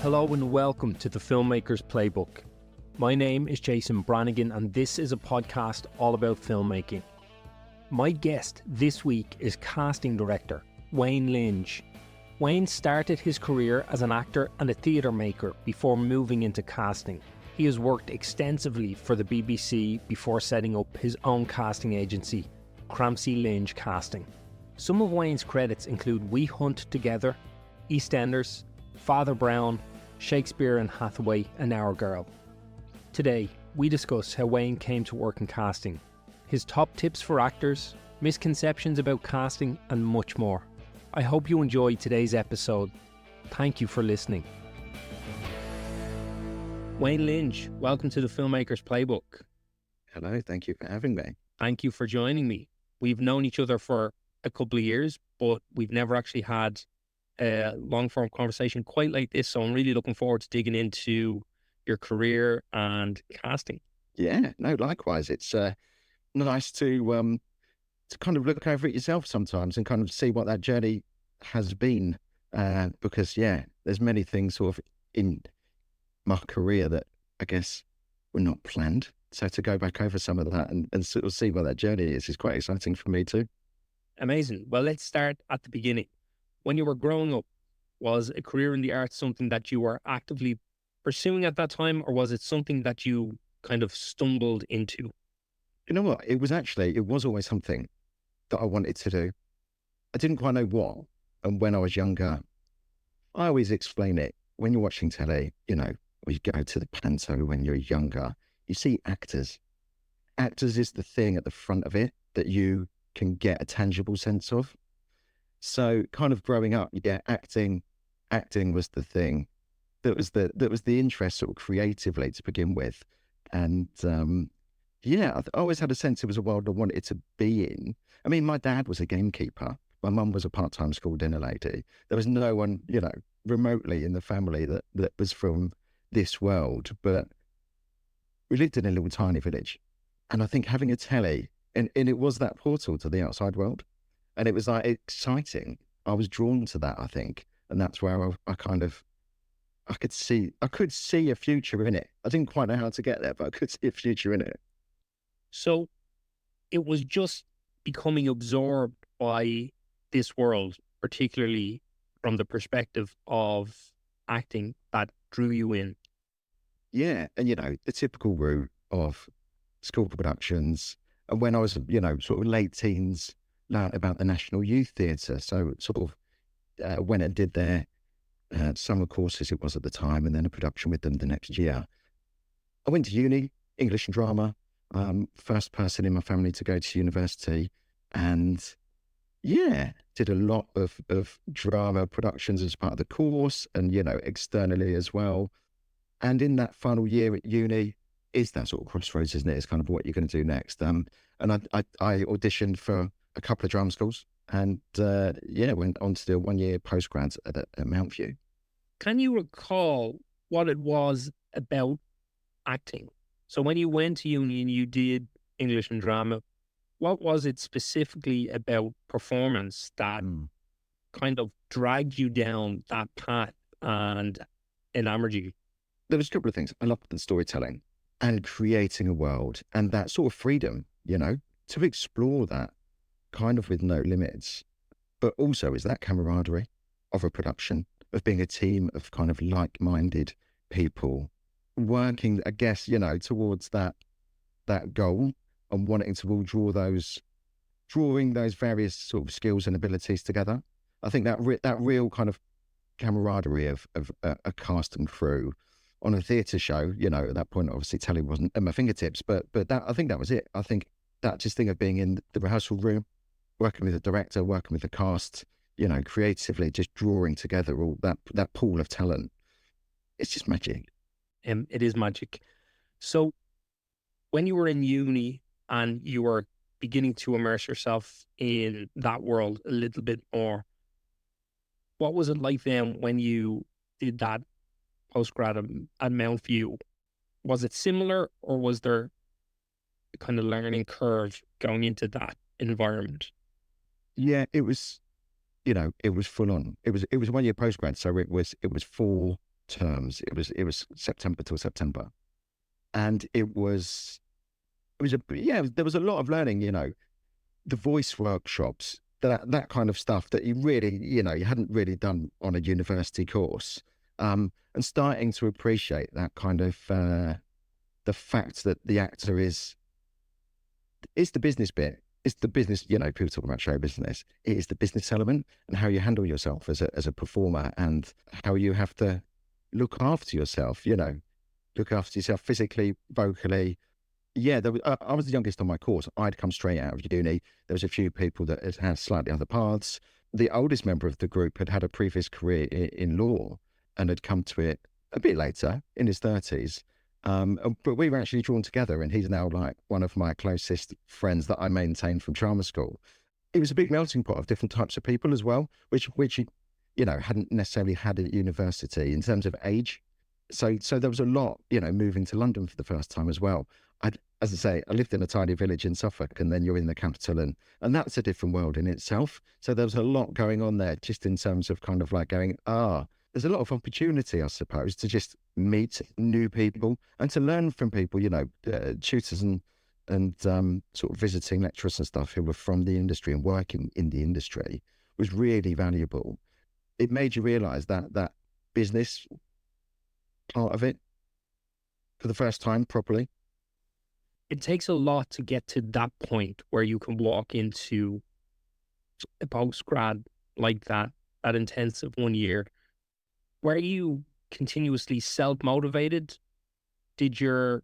Hello and welcome to the Filmmaker's Playbook. My name is Jason Branagan and this is a podcast all about filmmaking. My guest this week is casting director Wayne Linge. Wayne started his career as an actor and a theatre maker before moving into casting. He has worked extensively for the BBC before setting up his own casting agency, Crampsie Linge Casting. Some of Wayne's credits include We Hunt Together, EastEnders, Father Brown, Shakespeare and Hathaway, and Our Girl. Today, we discuss how Wayne came to work in casting, his top tips for actors, misconceptions about casting, and much more. I hope you enjoyed today's episode. Thank you for listening. Wayne Linge, welcome to the Filmmaker's Playbook. Hello, thank you for having me. Thank you for joining me. We've known each other for a couple of years, but we've never actually had a long-form conversation quite like this, so I'm really looking forward to digging into your career and casting. Yeah, no, likewise. It's nice to kind of look over it yourself sometimes and kind of see what that journey has been, because, yeah, there's many things sort of in my career that I guess were not planned. So to go back over some of that and sort of see what that journey is quite exciting for me too. Amazing. Well, let's start at the beginning. When you were growing up, was a career in the arts something that you were actively pursuing at that time, or was it something that you kind of stumbled into? You know what? It was always something that I wanted to do. I didn't quite know what. And when I was younger, I always explain it. When you're watching telly, or you go to the panto when you're younger, you see actors. Actors is the thing at the front of it that you can get a tangible sense of. So kind of growing up, acting was the thing that was the interest sort of creatively to begin with. And I always had a sense it was a world I wanted to be in. I mean, my dad was a gamekeeper. My mum was a part-time school dinner lady. There was no one, remotely in the family that was from this world. But we lived in a little tiny village. And I think having a telly, and it was that portal to the outside world. And it was like exciting. I was drawn to that, I think. And that's where I could see a future in it. I didn't quite know how to get there, but I could see a future in it. So it was just becoming absorbed by this world, particularly from the perspective of acting, that drew you in. Yeah. And, the typical route of school productions. And when I was, sort of late teens, learned about the National Youth Theatre. So sort of went and did their summer courses, it was at the time, and then a production with them the next year. I went to uni, English and drama, first person in my family to go to university, and did a lot of drama productions as part of the course and, externally as well. And in that final year at uni is that sort of crossroads, isn't it? It's kind of what you're going to do next. And I auditioned for a couple of drama schools and, went on to do a 1-year postgrad at Mount View. Can you recall what it was about acting? So when you went to uni and you did English and drama, what was it specifically about performance that kind of dragged you down that path and enamored you? There was a couple of things. I loved the storytelling and creating a world and that sort of freedom, to explore that kind of with no limits. But also is that camaraderie of a production, of being a team of kind of like-minded people working, I guess, towards that goal and wanting to all drawing those various sort of skills and abilities together. I think that real kind of camaraderie of a cast and crew on a theatre show, at that point, obviously telly wasn't at my fingertips, but that, I think that was it. I think that just thing of being in the rehearsal room, working with the director, working with the cast, creatively just drawing together all that pool of talent. It's just magic. It is magic. So when you were in uni and you were beginning to immerse yourself in that world a little bit more, what was it like then when you did that postgrad at Mount View? Was it similar, or was there a kind of learning curve going into that environment? Yeah, it was, it was full on. It was a 1-year postgrad, so it was 4 terms. It was September till September, and there was a lot of learning. The voice workshops, that kind of stuff that you really, you hadn't really done on a university course, and starting to appreciate that kind of the fact that the actor is the business bit. It's the business, people talk about show business. It is the business element and how you handle yourself as a performer, and how you have to look after yourself, look after yourself physically, vocally. Yeah, I was the youngest on my course. I'd come straight out of uni. There was a few people that had slightly other paths. The oldest member of the group had had a previous career in law and had come to it a bit later in his 30s. But we were actually drawn together, and he's now like one of my closest friends that I maintained from drama school. It was a big melting pot of different types of people as well, which hadn't necessarily had at university in terms of age. So there was a lot, moving to London for the first time as well. As I say, I lived in a tiny village in Suffolk, and then you're in the capital, and that's a different world in itself. So there was a lot going on there, just in terms of kind of like going, there's a lot of opportunity, I suppose, to just meet new people and to learn from people, tutors and sort of visiting lecturers and stuff who were from the industry and working in the industry was really valuable. It made you realise that business part of it for the first time properly. It takes a lot to get to that point where you can walk into a post-grad like that intensive 1 year. Were you continuously self-motivated? You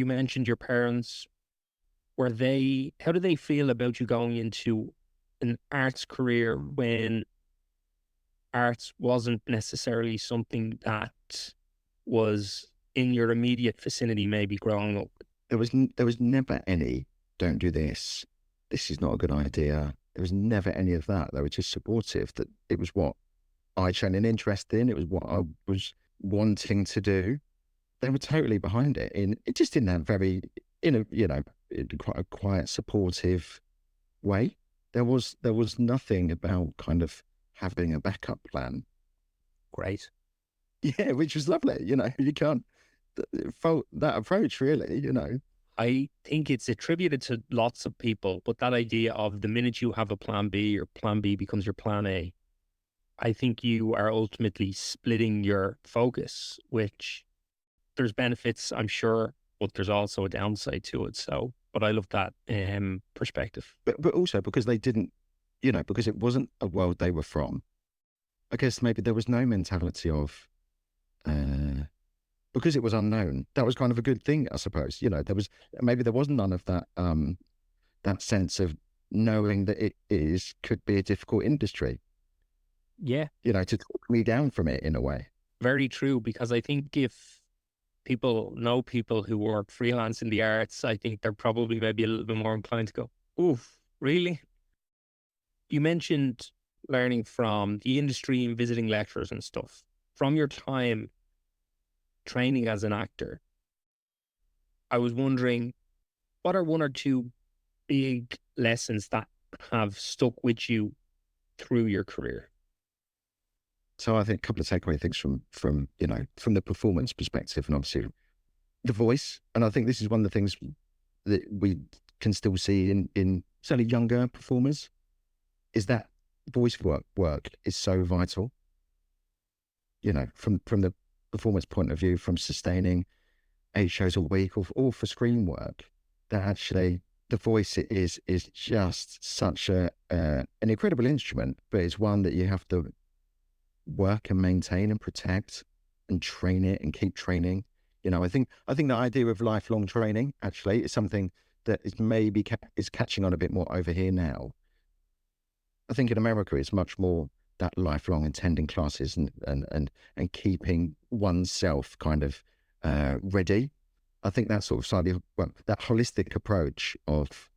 mentioned your parents, how did they feel about you going into an arts career when arts wasn't necessarily something that was in your immediate vicinity, maybe growing up? There was never any, don't do this. This is not a good idea. There was never any of that. They were just supportive, that it was what I'd shown an interest in. It was what I was wanting to do. They were totally behind it, just in that very, in quite a quiet, supportive way. There was nothing about kind of having a backup plan. Great. Yeah, which was lovely. You can't fault that approach, really. I think it's attributed to lots of people, but that idea of the minute you have a plan B, your plan B becomes your plan A. I think you are ultimately splitting your focus, which there's benefits, I'm sure, but there's also a downside to it. So, but I love that perspective. But also because they didn't, because it wasn't a world they were from. I guess maybe there was no mentality of, because it was unknown. That was kind of a good thing, I suppose. There wasn't none of that, that sense of knowing that it could be a difficult industry. Yeah. To talk me down from it in a way. Very true, because I think if people know people who work freelance in the arts, I think they're probably maybe a little bit more inclined to go, oof, really? You mentioned learning from the industry and visiting lecturers and stuff. From your time training as an actor, I was wondering, what are one or two big lessons that have stuck with you through your career? So I think a couple of takeaway things from the performance perspective, and obviously the voice. And I think this is one of the things that we can still see in certainly younger performers, is that voice work is so vital. From the performance point of view, from sustaining 8 shows a week or for screen work, that actually the voice is just such an incredible instrument, but it's one that you have to work and maintain and protect and train it and keep training. I think the idea of lifelong training actually is something that is maybe is catching on a bit more over here now. I think in America it's much more that lifelong attending classes and keeping oneself kind of ready. I think that sort of slightly, that holistic approach of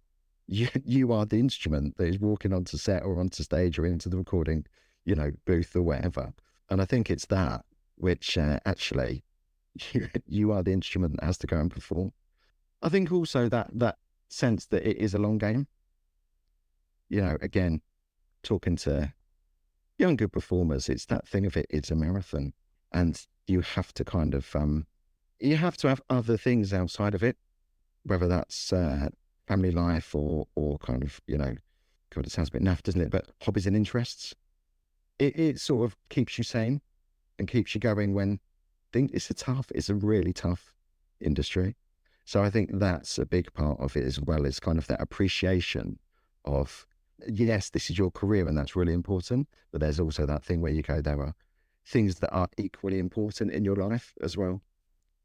you are the instrument that is walking onto set or onto stage or into the recording booth or whatever. And I think it's that which actually you are the instrument that has to go and perform. I think also that sense that it is a long game. Again, talking to younger performers, it's that thing of it's a marathon. And you have to kind of, you have to have other things outside of it, whether that's family life or kind of, God, it sounds a bit naff, doesn't it? But hobbies and interests. It sort of keeps you sane and keeps you going when it's a really tough industry. So I think that's a big part of it, as well as kind of that appreciation of, yes, this is your career and that's really important, but there's also that thing where you go, there are things that are equally important in your life as well.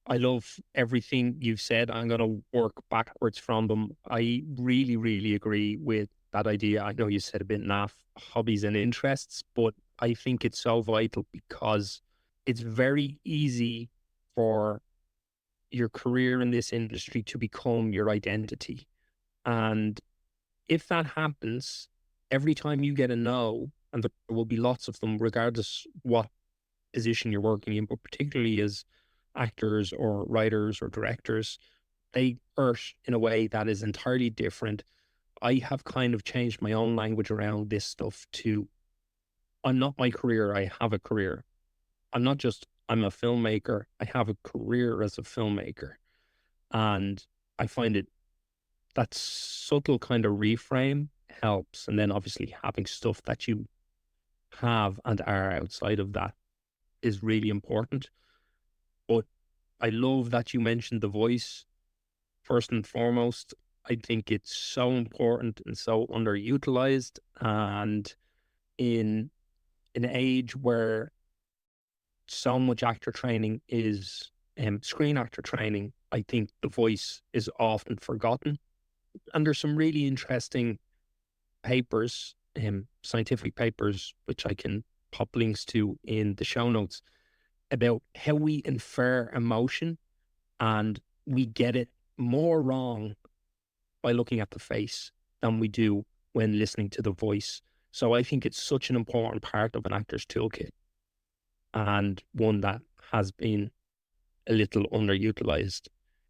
I love everything you've said. I'm going to work backwards from them. I really, really agree with that idea. I know you said a bit naff, hobbies and interests, but I think it's so vital because it's very easy for your career in this industry to become your identity. And if that happens, every time you get a no, and there will be lots of them, regardless what position you're working in, but particularly as actors or writers or directors, they hurt in a way that is entirely different. I have kind of changed my own language around this stuff to, I'm not my career, I have a career. I'm a filmmaker, I have a career as a filmmaker. And I find that subtle kind of reframe helps. And then obviously having stuff that you have and are outside of that is really important. But I love that you mentioned the voice first and foremost. I think it's so important and so underutilized. And in an age where so much actor training is screen actor training, I think the voice is often forgotten. And there's some really interesting papers, scientific papers, which I can pop links to in the show notes, about how we infer emotion and we get it more wrong by looking at the face than we do when listening to the voice. So I think it's such an important part of an actor's toolkit and one that has been a little underutilized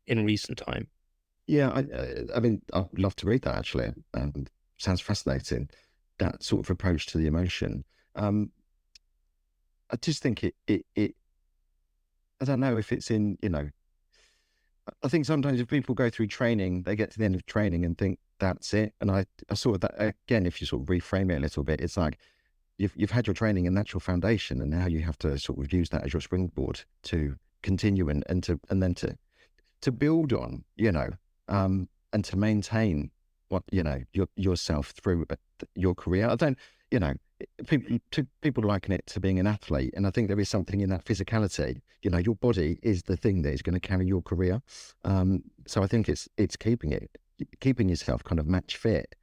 in recent time. Yeah, I mean, I'd love to read that actually. Sounds fascinating, that sort of approach to the emotion. Um, I just think I don't know if it's in, I think sometimes if people go through training, they get to the end of training and think that's it. And I sort of that, again, if you sort of reframe it a little bit, it's like you've had your training and that's your foundation. And now you have to sort of use that as your springboard to continue and then to build on, and to maintain what, yourself through your career. I don't, people liken it to being an athlete. And I think there is something in that physicality, your body is the thing that is going to carry your career. So I think it's keeping yourself kind of match fit,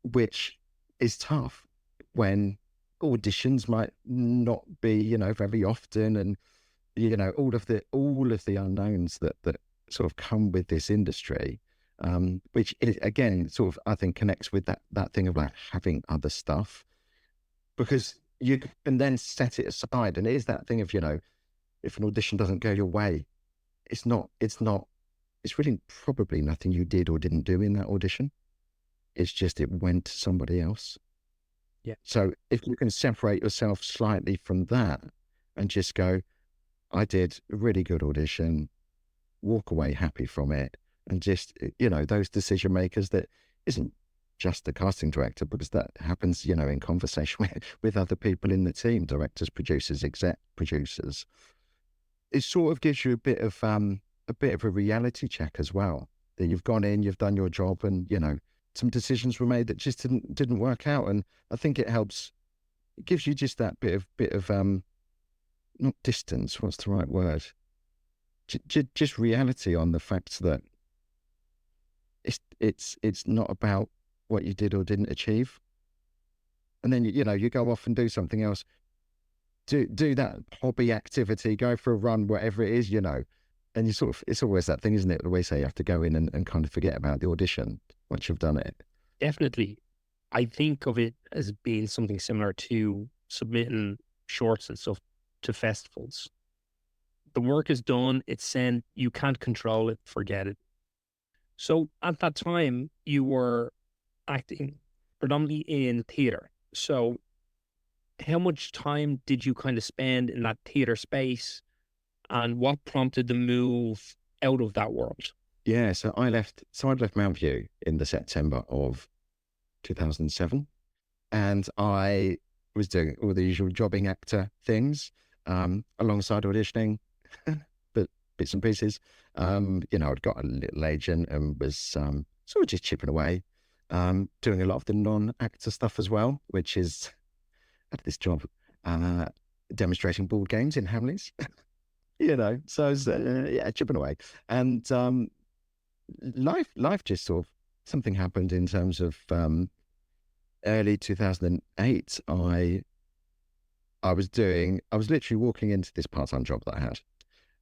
which is tough when auditions might not be, very often. And, all of the unknowns that sort of come with this industry, which is, again, sort of, I think connects with that thing of like having other stuff, because you can then set it aside. And it is that thing of, if an audition doesn't go your way, it's really probably nothing you did or didn't do in that audition. It's just, it went to somebody else. Yeah. So if you can separate yourself slightly from that and just go, I did a really good audition, walk away happy from it, and just, those decision makers that isn't just the casting director, because that happens, in conversation with other people in the team, directors, producers, exec producers. It sort of gives you a bit of a reality check as well, that you've gone in, you've done your job, and, some decisions were made that just didn't work out. And I think it helps, it gives you just that bit of not distance, what's the right word? Just reality on the fact that it's not about what you did or didn't achieve. And then, you go off and do something else, do that hobby activity, go for a run, whatever it is, and you sort of, it's always that thing, isn't it? The way say you have to go in and kind of forget about the audition once you've done it. Definitely. I think of it as being something similar to submitting shorts and stuff to festivals. The work is done, it's sent, you can't control it, forget it. So at that time, you were acting predominantly in theatre. So how much time did you kind of spend in that theatre space, and what prompted the move out of that world? Yeah, I'd left Mount View in the September of 2007, and I was doing all the usual jobbing actor things, alongside auditioning, but bits and pieces. I'd got a little agent and was sort of just chipping away, doing a lot of the non-actor stuff as well, which is, I had this job demonstrating board games in Hamleys, so I was, chipping away. And life just sort of, something happened in terms of early 2008. I was literally walking into this part-time job that I had,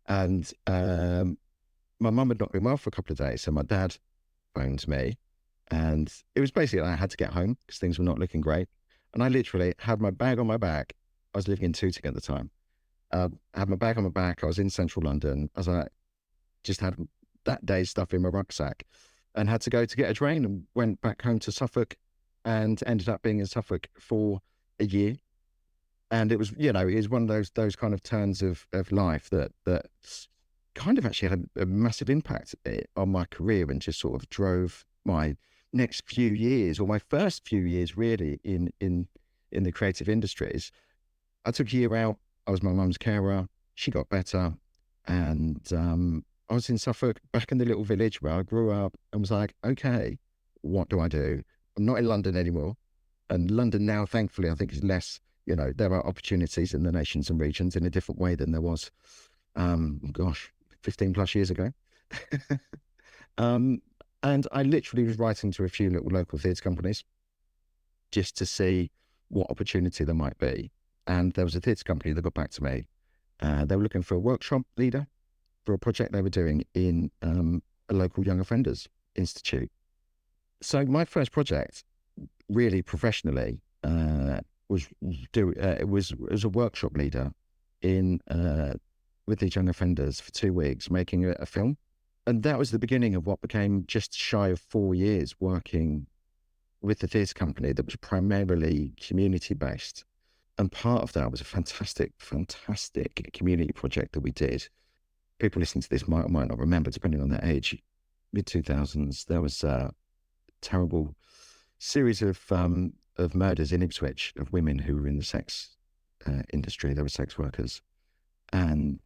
and my mum had not been well for a couple of days, so my dad phoned me, and it was basically I had to get home because things were not looking great, and I literally had my bag on my back. I was living in Tooting at the time. I had my bag on my back. I was in central London. Just had that day's stuff in my rucksack, and had to go to get a train, and went back home to Suffolk, and ended up being in Suffolk for a year. And it was, it was one of those kind of turns of life that kind of actually had a massive impact on my career, and just sort of drove my next few years, or my first few years really, in the creative industries. I took a year out. I was my mum's carer. She got better, and I was in Suffolk, back in the little village where I grew up, and was like, okay, what do I do? I'm not in London anymore. And London now, thankfully, I think is less, there are opportunities in the nations and regions in a different way than there was, 15 plus years ago. And I literally was writing to a few little local theatre companies just to see what opportunity there might be. And there was a theatre company that got back to me. They were looking for a workshop leader for a project they were doing in a local young offenders institute. So my first project, really professionally, was a workshop leader with these young offenders for 2 weeks, making a film. And that was the beginning of what became just shy of 4 years working with the theatre company that was primarily community-based. And part of that was a fantastic, fantastic community project that we did. People listening to this might or might not remember, depending on their age. Mid-2000s, there was a terrible series of murders in Ipswich of women who were in the sex industry. They were sex workers. And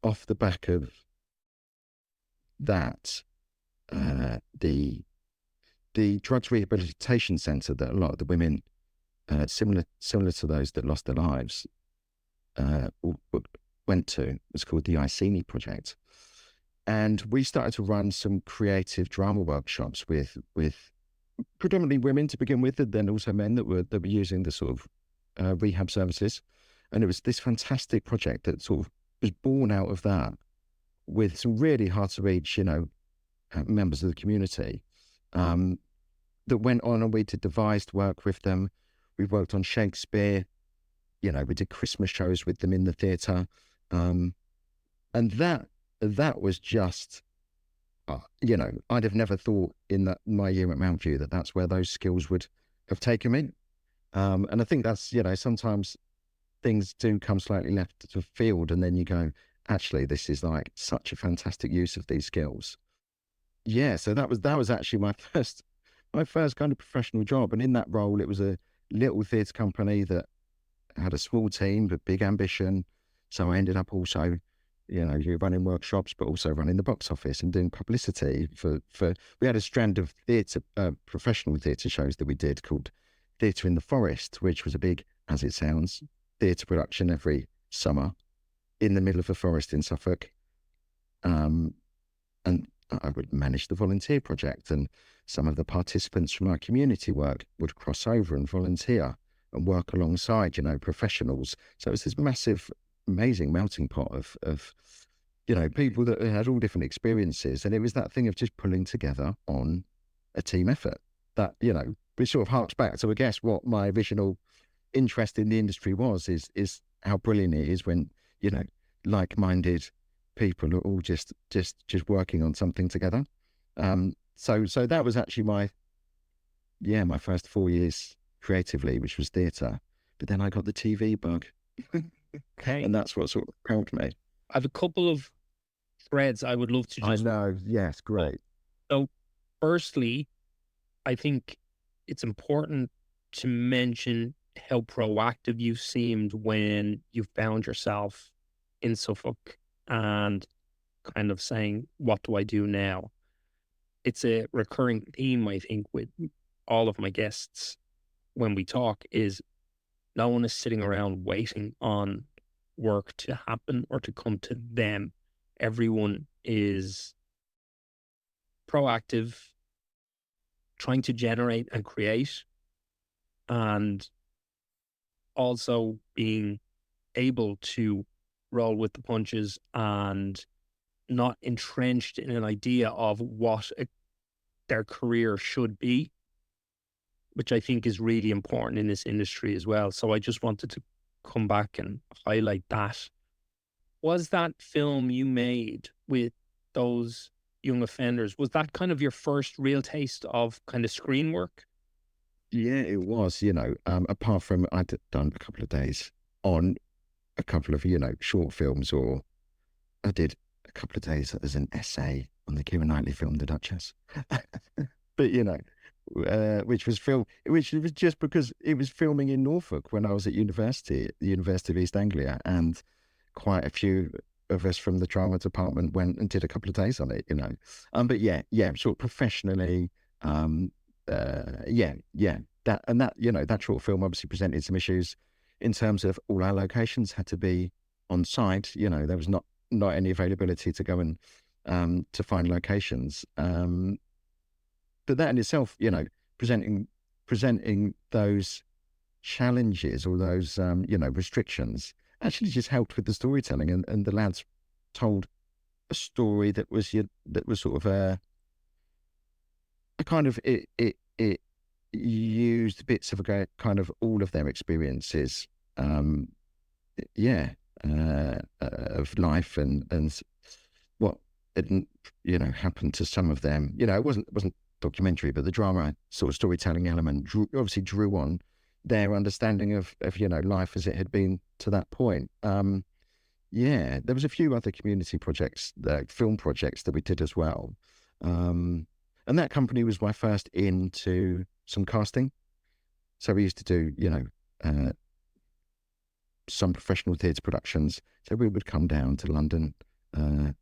off the back of that, the drugs rehabilitation centre that a lot of the women, similar to those that lost their lives, went to, was called the Iceni Project. And we started to run some creative drama workshops with predominantly women to begin with, and then also men that were using the sort of rehab services. And it was this fantastic project that sort of was born out of that, with some really hard to reach, members of the community, that went on, and we did devised work with them. We worked on Shakespeare, we did Christmas shows with them in the theatre. And that was just, I'd have never thought in my year at Mount View that's where those skills would have taken me. And I think that's, sometimes things do come slightly left of field, and then you go, actually, this is like such a fantastic use of these skills. Yeah, so that was actually my first kind of professional job. And in that role, it was a little theatre company that had a small team but big ambition. So I ended up also, you're running workshops, but also running the box office and doing publicity for. We had a strand of theatre, professional theatre shows that we did called Theatre in the Forest, which was a big, as it sounds, theatre production every summer in the middle of a forest in Suffolk. And I would manage the volunteer project, and some of the participants from our community work would cross over and volunteer and work alongside, professionals. So it was this massive, amazing melting pot of people that had all different experiences. And it was that thing of just pulling together on a team effort that, which sort of harks back to, I guess, what my original interest in the industry is how brilliant it is when, like-minded people are all just working on something together. So that was actually my first 4 years creatively, which was theatre. But then I got the TV bug. Okay. And that's what sort of propelled me. I have a couple of threads I would love to I just... know. Yes, great. So, firstly, I think it's important to mention how proactive you seemed when you found yourself in Suffolk and kind of saying, what do I do now? It's a recurring theme, I think, with all of my guests when we talk is no one is sitting around waiting on work to happen or to come to them. Everyone is proactive, trying to generate and create, and also being able to roll with the punches and not entrenched in an idea of what their career should be, which I think is really important in this industry as well. So I just wanted to come back and highlight that. Was that film you made with those young offenders, was that kind of your first real taste of kind of screen work? Yeah, it was, apart from I'd done a couple of days on a couple of, short films, or I did a couple of days as an essay on the Keira Knightley film, The Duchess. But, which was just because it was filming in Norfolk when I was at university, at the University of East Anglia, and quite a few of us from the drama department went and did a couple of days on it, But yeah, sort of professionally, that short film obviously presented some issues in terms of all our locations had to be on site. There was not any availability to go and to find locations. But that in itself, presenting those challenges or those restrictions actually just helped with the storytelling, and the lads told a story that was sort of a kind of it used bits of a kind of all of their experiences, of life and what didn't happened to some of them. It wasn't documentary, but the drama sort of storytelling element obviously drew on their understanding of life as it had been to that point. There was a few other community projects, film projects that we did as well. And that company was my first into some casting. So we used to do, some professional theatre productions. So we would come down to London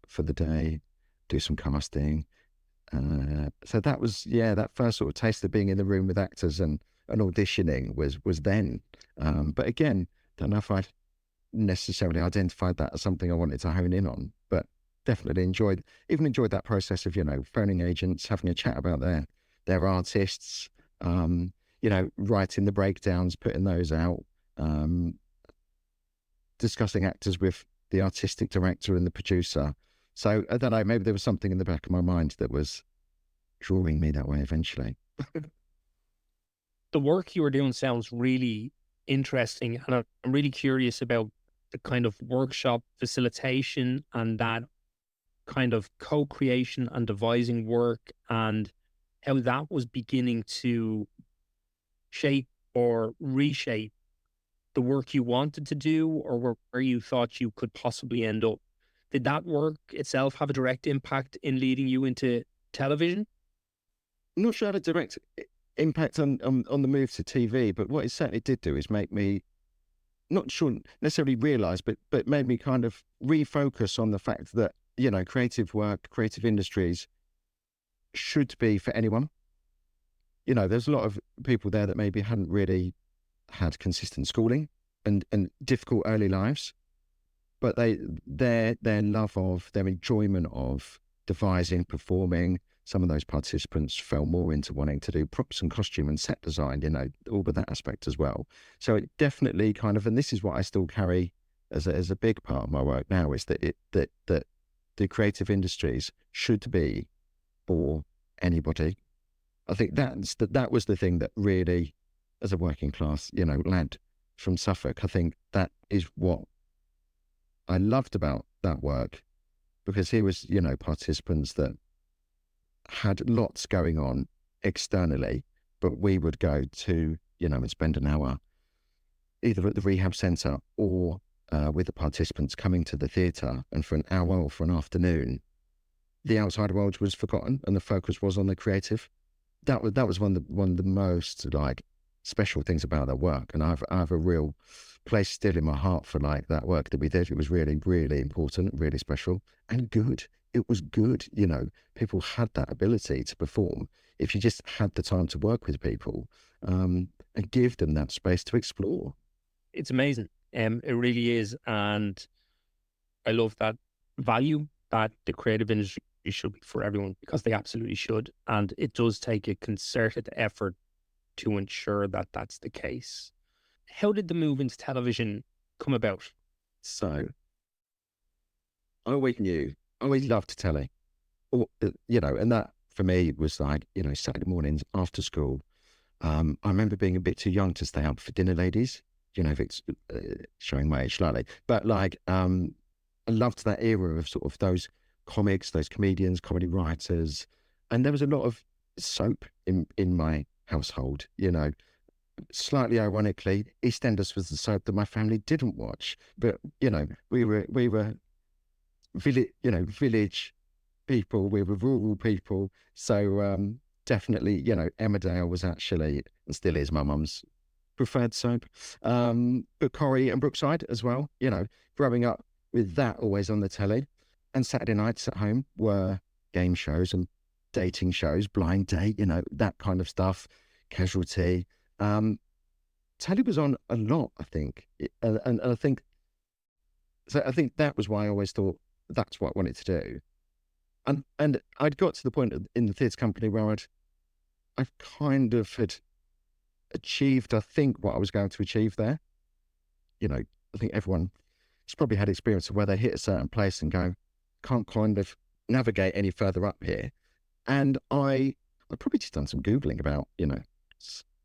for the day, do some casting. So that was, that first sort of taste of being in the room with actors and auditioning was then. But again, don't know if I'd necessarily identified that as something I wanted to hone in on, but definitely enjoyed that process of, phoning agents, having a chat about their artists, writing the breakdowns, putting those out, discussing actors with the artistic director and the producer. So I don't know, maybe there was something in the back of my mind that was drawing me that way eventually. The work you were doing sounds really interesting, and I'm really curious about the kind of workshop facilitation and that kind of co-creation and devising work, and how that was beginning to shape or reshape the work you wanted to do, or where you thought you could possibly end up. Did that work itself have a direct impact in leading you into television? I'm not sure I had a direct impact on the move to TV, but what it certainly did do is make me, not sure necessarily realise, but made me kind of refocus on the fact that, creative work, creative industries should be for anyone. There's a lot of people there that maybe hadn't really had consistent schooling and difficult early lives, but their love of, their enjoyment of devising, performing, some of those participants fell more into wanting to do props and costume and set design, all of that aspect as well. So it definitely kind of, and this is what I still carry as a big part of my work now, is that that the creative industries should be for anybody. I think that was the thing that really, as a working class, lad from Suffolk, I think that is what I loved about that work, because here was, participants that had lots going on externally, but we would go to, and spend an hour either at the rehab centre or with the participants coming to the theatre, and for an hour or for an afternoon, the outside world was forgotten and the focus was on the creative. That was one of the most like special things about that work, and I have a real place still in my heart for like that work that we did. It was really, really important, really special, and good. It was good, you know. People had that ability to perform if you just had the time to work with people, and give them that space to explore. It's amazing. It really is. And I love that value that the creative industry should be for everyone, because they absolutely should. And it does take a concerted effort to ensure that that's the case. How did the move into television come about? So I always knew, I always loved telly, you know, and that for me was like, you know, Saturday mornings after school. I remember being a bit too young to stay up for dinner, ladies. You know, if it's showing my age slightly, but like, I loved that era of sort of those comics, those comedians, comedy writers, and there was a lot of soap in my household. You know, slightly ironically, EastEnders was the soap that my family didn't watch, but you know, we were village people, we were rural people, so definitely, you know, Emmerdale was actually and still is my mum's preferred soap. But Corrie and Brookside as well, you know, growing up with that always on the telly. And Saturday nights at home were game shows and dating shows, Blind Date, you know, that kind of stuff, Casualty. Telly was on a lot, I think. And I think, so I think that was why I always thought that's what I wanted to do. And I'd got to the point in the theatre company where I kind of had achieved, I think, what I was going to achieve there. You know, I think everyone has probably had experience of where they hit a certain place and go, can't kind of navigate any further up here. And I probably just done some Googling about, you know,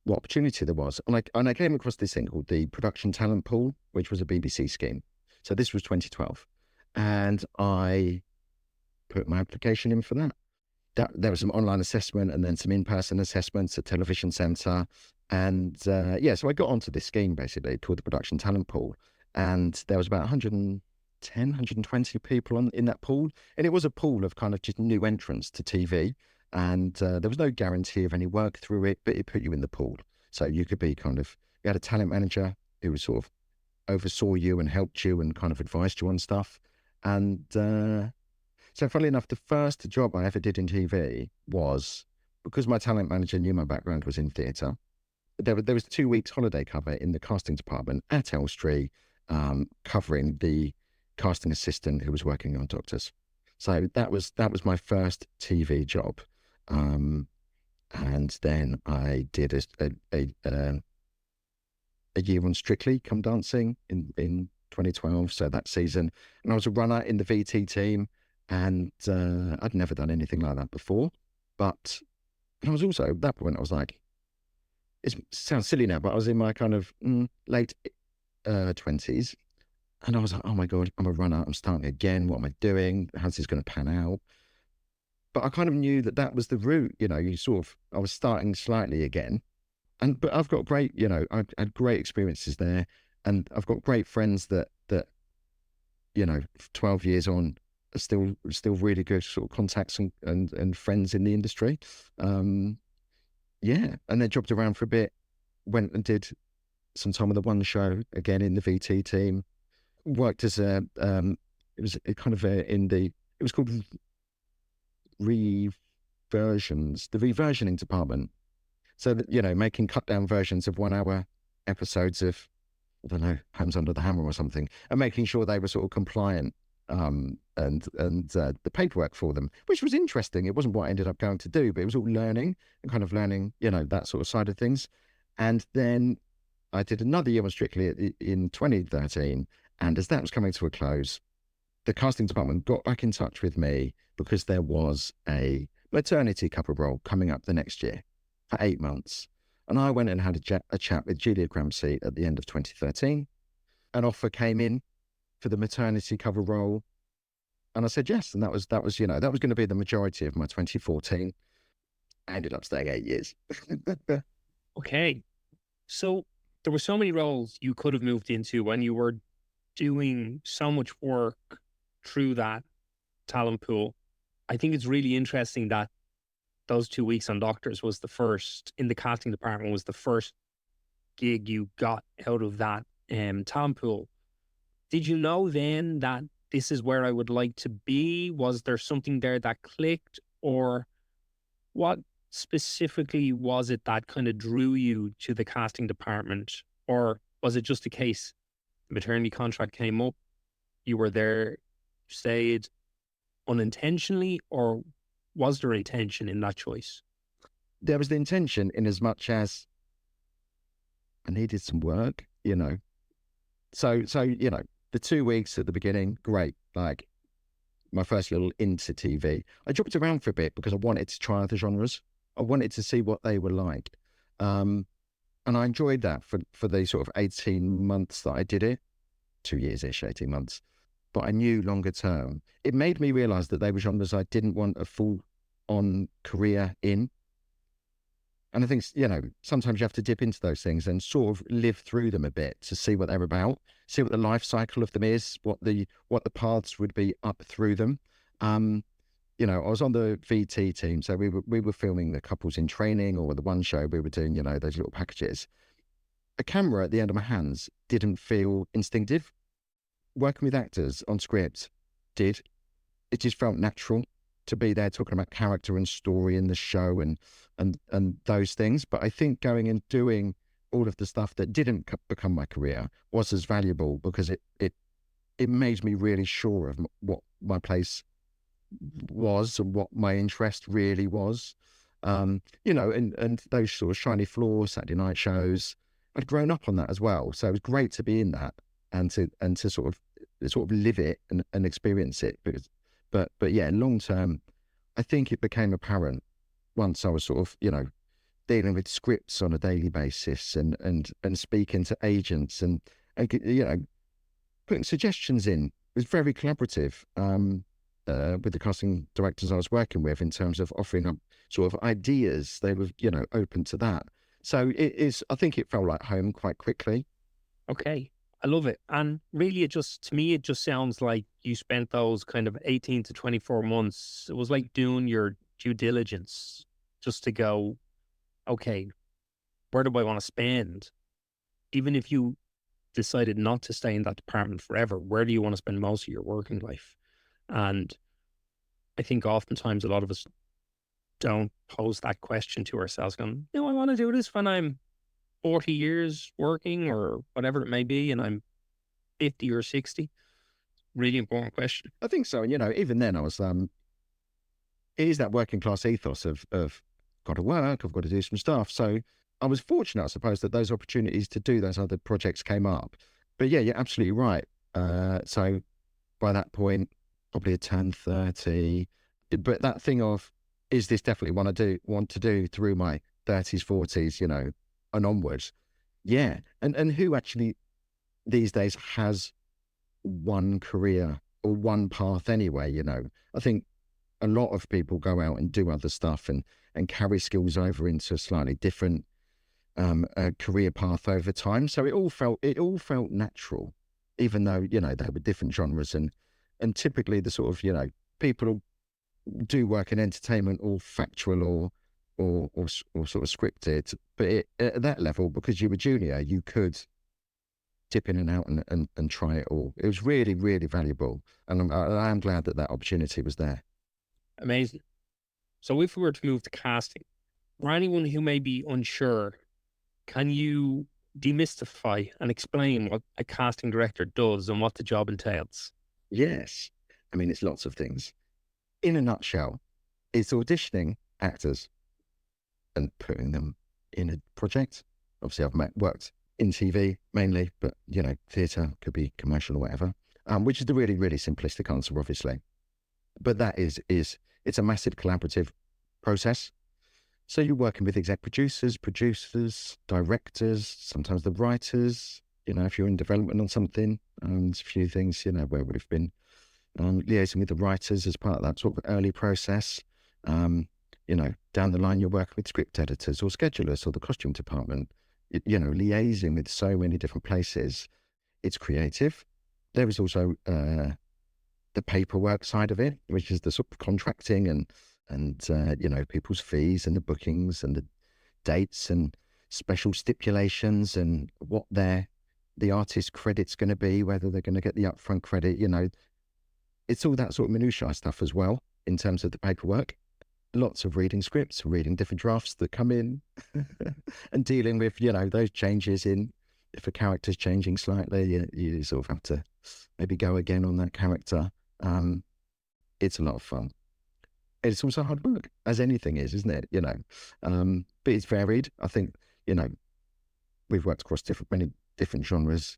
what opportunity there was. And I came across this thing called the Production Talent Pool, which was a BBC scheme. So this was 2012. And I put my application in for that. There was some online assessment and then some in-person assessments at Television Centre. And yeah, so I got onto this scheme basically called the Production Talent Pool. And there was about 110, 120 people in that pool. And it was a pool of kind of just new entrants to TV. And there was no guarantee of any work through it, but it put you in the pool. So you could be kind of, you had a talent manager who was sort of oversaw you and helped you and kind of advised you on stuff. And so funnily enough, the first job I ever did in TV was, because my talent manager knew my background was in theatre, there was 2 weeks holiday cover in the casting department at Elstree, covering the casting assistant who was working on Doctors. So that was my first TV job. And then I did a year on Strictly Come Dancing in 2012, so that season. And I was a runner in the VT team, and I'd never done anything like that before. But I was also, at that point, I was like, it sounds silly now, but I was in my kind of late 20s. And I was like, oh my God, I'm a runner. I'm starting again. What am I doing? How's this going to pan out? But I kind of knew that was the route, you know, I was starting slightly again. But I've got great, you know, I had great experiences there. And I've got great friends that, you know, 12 years on, are still really good sort of contacts and friends in the industry. Yeah. And then jumped around for a bit, went and did some time on the One Show again in the VT team. Worked as it was called the reversioning department. So that, you know, making cut down versions of 1 hour episodes of, I don't know, Homes Under the Hammer or something, and making sure they were sort of compliant, and the paperwork for them, which was interesting. It wasn't what I ended up going to do, but it was all learning and kind of learning, you know, that sort of side of things. And then I did another year on Strictly in 2013. And as that was coming to a close, the casting department got back in touch with me because there was a maternity cover role coming up the next year for 8 months. And I went and had a chat with Julia Crampsie at the end of 2013. An offer came in for the maternity cover role. And I said yes. And that was you know, that was going to be the majority of my 2014. I ended up staying 8 years. Okay. So there were so many roles you could have moved into when you were doing so much work through that talent pool. I think it's really interesting that those 2 weeks on Doctors was the first, in the casting department, was the first gig you got out of that talent pool. Did you know then that this is where I would like to be? Was there something there that clicked, or what specifically was it that kind of drew you to the casting department? Or was it just a case the maternity contract came up, you were there, stayed unintentionally, or was there intention in that choice? There was the intention in as much as I needed some work, you know. So, you know, the 2 weeks at the beginning, great. Like my first little into TV. I jumped around for a bit because I wanted to try other genres. I wanted to see what they were like. And I enjoyed that for the sort of 18 months that I did it, 2 years-ish, 18 months. But I knew longer term, it made me realize that they were genres I didn't want a full on career in. And I think, you know, sometimes you have to dip into those things and sort of live through them a bit to see what they're about, see what the life cycle of them is, what the paths would be up through them. You know, I was on the VT team, so we were filming the couples in training, or the one show we were doing, you know, those little packages. A camera at the end of my hands didn't feel instinctive. Working with actors on scripts did. It just felt natural to be there talking about character and story in the show and those things. But I think going and doing all of the stuff that didn't become my career was as valuable, because it made me really sure of what my place was and what my interest really was. You know, and those sort of shiny floor Saturday night shows, I'd grown up on that as well. So it was great to be in that and to sort of live it and experience it. But yeah, long term, I think it became apparent once I was sort of, you know, dealing with scripts on a daily basis and speaking to agents and you know, putting suggestions in. It was very collaborative with the casting directors I was working with in terms of offering up sort of ideas. They were, you know, open to that. So I think it felt like home quite quickly. Okay. I love it. And really, to me, it just sounds like you spent those kind of 18 to 24 months. It was like doing your due diligence just to go, okay, where do I want to spend? Even if you decided not to stay in that department forever, where do you want to spend most of your working life? And I think oftentimes a lot of us don't pose that question to ourselves, going, I want to do this when I'm 40 years working or whatever it may be, and I'm 50 or 60. Really important question. I think so. And, you know, even then I was, it is that working class ethos of got to work, I've got to do some stuff. So I was fortunate, I suppose, that those opportunities to do those other projects came up. But yeah, you're absolutely right. So by that point, probably had turned 30. But that thing of, is this definitely what I want to do through my 30s, 40s, you know, and onwards? Yeah. And who actually these days has one career or one path anyway, you know? I think a lot of people go out and do other stuff and carry skills over into a slightly different career path over time. So it all felt natural, even though, you know, they were different genres and typically the sort of, you know, people do work in entertainment or factual or sort of scripted, but at that level, because you were junior, you could dip in and out and try it all. It was really, really valuable. And I am glad that opportunity was there. Amazing. So if we were to move to casting, for anyone who may be unsure, can you demystify and explain what a casting director does and what the job entails? Yes. I mean, it's lots of things. In a nutshell, it's auditioning actors and putting them in a project. Obviously, I've worked in TV mainly, but, you know, theatre could be commercial or whatever, which is the really, really simplistic answer, obviously. But that is it's a massive collaborative process. So you're working with exec producers, directors, sometimes the writers, you know, if you're in development on something. There's a few things, you know, where we've been liaising with the writers as part of that sort of early process. You know, down the line, you're working with script editors or schedulers or the costume department. liaising with so many different places. It's creative. There is also the paperwork side of it, which is the sort of contracting and people's fees and the bookings and the dates and special stipulations and what the artist credit's going to be, whether they're going to get the upfront credit. It's all that sort of minutiae stuff as well in terms of the paperwork. Lots of reading scripts, reading different drafts that come in and dealing with, those changes in, if a character's changing slightly, you sort of have to maybe go again on that character. It's a lot of fun. It's also hard work, as anything is, isn't it? But it's varied. I think, we've worked across many different genres,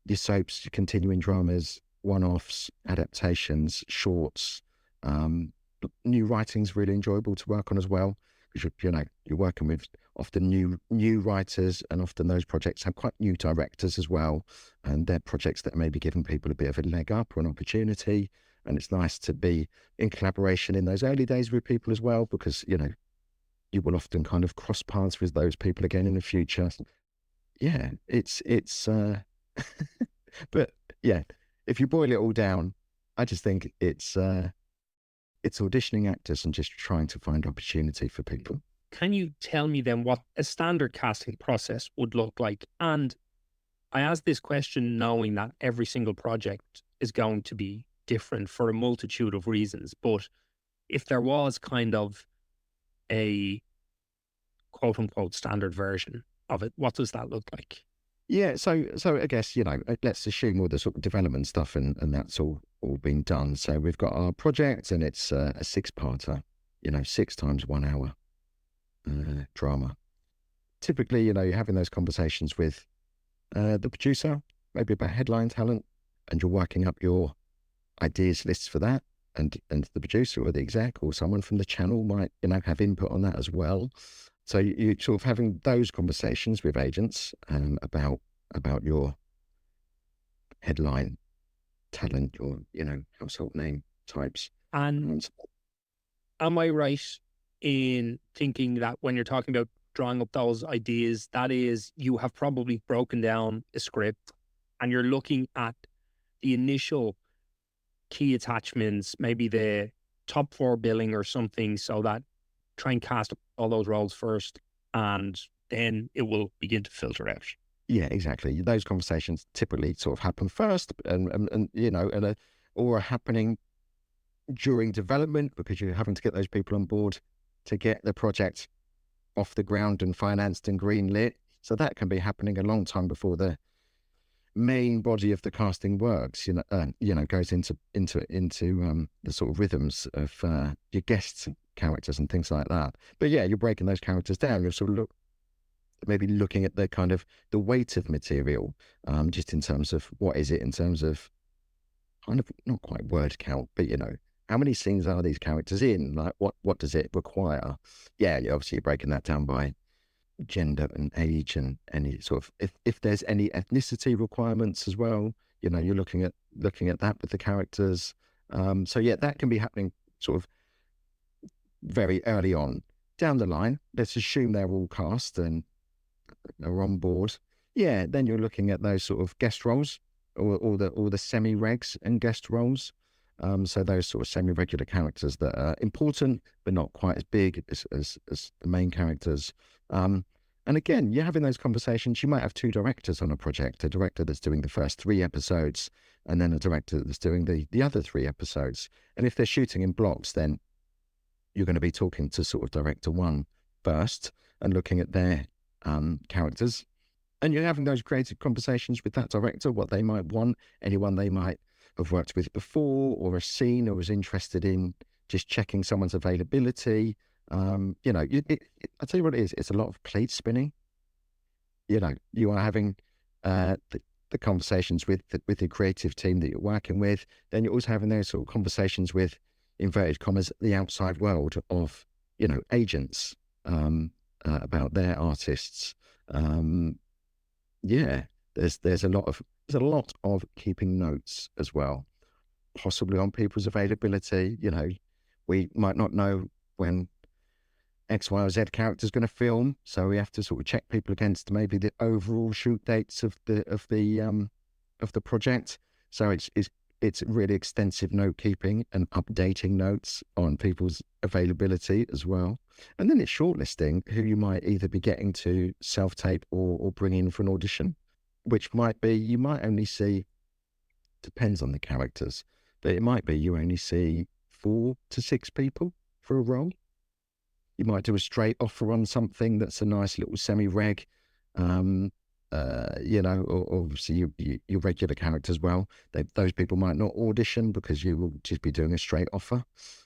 your soaps, your continuing dramas, one-offs, adaptations, shorts. New writing's really enjoyable to work on as well, because you're working with often new writers, and often those projects have quite new directors as well, and they're projects that may be giving people a bit of a leg up or an opportunity. And it's nice to be in collaboration in those early days with people as well, because you will often kind of cross paths with those people again in the future. Yeah, it's but yeah, if you boil it all down, I just think it's auditioning actors and just trying to find opportunity for people. Can you tell me then what a standard casting process would look like? And I ask this question knowing that every single project is going to be different for a multitude of reasons. But if there was kind of a quote unquote standard version of it, what does that look like? Yeah, so I guess, let's assume all the sort of development stuff and that's all been done. So we've got our project, and it's a 6-parter, 6 times 1 hour drama. Typically, you're having those conversations with the producer, maybe about headline talent, and you're working up your ideas lists for that. And the producer or the exec or someone from the channel might, have input on that as well. So you're sort of having those conversations with agents about your headline talent, your household name types. And am I right in thinking that when you're talking about drawing up those ideas, that is, you have probably broken down a script and you're looking at the initial key attachments, maybe the top 4 billing or something, so that try and cast all those roles first, and then it will begin to filter out. Yeah, exactly. Those conversations typically sort of happen first, or are happening during development, because you're having to get those people on board to get the project off the ground and financed and greenlit. So that can be happening a long time before the main body of the casting works. Goes into the sort of rhythms of your guests' characters and things like that. But yeah, you're breaking those characters down. You're sort of maybe looking at the kind of the weight of material, just in terms of what is it in terms of kind of not quite word count, but how many scenes are these characters in? Like what does it require? Yeah, obviously you're breaking that down by gender and age and any sort of if there's any ethnicity requirements as well. You're looking at that with the characters. So yeah, that can be happening sort of very early on. Down the line, let's assume they're all cast and are on board. Yeah, then you're looking at those sort of guest roles, or the semi-regs and guest roles. So those sort of semi-regular characters that are important but not quite as big as the main characters. And again, you're having those conversations. You might have 2 directors on a project, a director that's doing the first 3 episodes, and then a director that's doing the other 3 episodes. And if they're shooting in blocks, then you're going to be talking to sort of director 1 first and looking at their characters. And you're having those creative conversations with that director, what they might want, anyone they might have worked with before or a scene, or was interested in just checking someone's availability. I'll tell you what it is. It's a lot of plate spinning. You are having the conversations with the creative team that you're working with. Then you're also having those sort of conversations with, inverted commas, the outside world of, agents about their artists. There's a lot of keeping notes as well, possibly on people's availability. We might not know when X, Y, or Z character is going to film. So we have to sort of check people against maybe the overall shoot dates of the project. So it's really extensive note keeping and updating notes on people's availability as well. And then it's shortlisting who you might either be getting to self-tape or bring in for an audition, which might be, you might only see, depends on the characters, but it might be you only see 4 to 6 people for a role. You might do a straight offer on something that's a nice little semi-reg, or obviously your regular character as well. Those people might not audition because you will just be doing a straight offer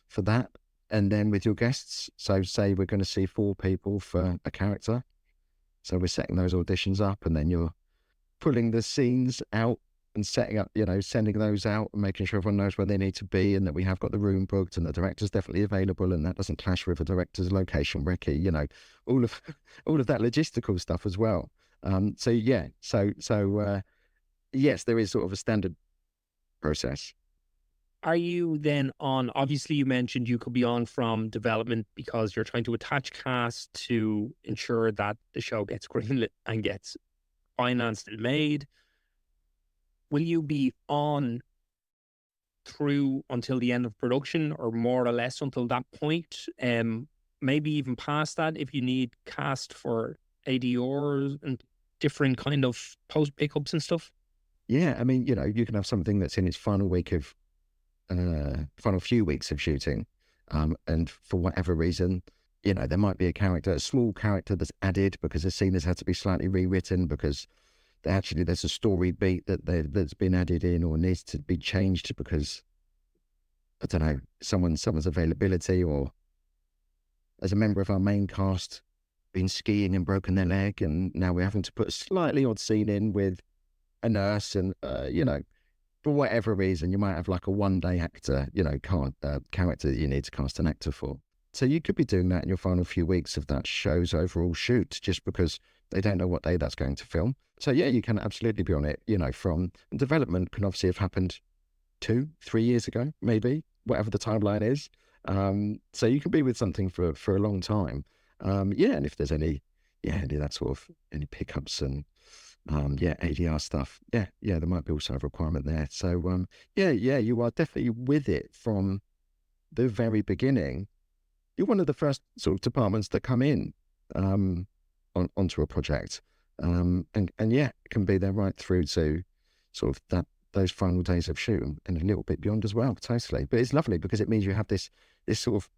for that. And then with your guests, so say we're going to see 4 people for a character. So we're setting those auditions up, and then you're pulling the scenes out and setting up, sending those out and making sure everyone knows where they need to be and that we have got the room booked and the director's definitely available and that doesn't clash with the director's location recce, all of that logistical stuff as well. Yes, there is sort of a standard process. Are you then on, obviously you mentioned you could be on from development because you're trying to attach cast to ensure that the show gets greenlit and gets financed and made. Will you be on through until the end of production or more or less until that point? Maybe even past that if you need cast for ADRs and different kind of post pickups and stuff? Yeah, I mean, you can have something that's in its final few weeks of shooting. And for whatever reason, there might be a small character that's added because the scene has had to be slightly rewritten because there's a story beat that's been added in or needs to be changed because, I don't know, someone's availability, or as a member of our main cast been skiing and broken their leg and now we're having to put a slightly odd scene in with a nurse and, for whatever reason, you might have like a one-day actor, character that you need to cast an actor for. So you could be doing that in your final few weeks of that show's overall shoot just because they don't know what day that's going to film. So yeah, you can absolutely be on it, from development can obviously have happened 2-3 years ago, maybe, whatever the timeline is. So you can be with something for a long time. And if there's any of that sort of, any pickups and, ADR stuff. Yeah, there might be also a requirement there. So, you are definitely with it from the very beginning. You're one of the first sort of departments that come in onto a project, and can be there right through to sort of those final days of shoot and a little bit beyond as well. Totally, but it's lovely because it means you have this sort of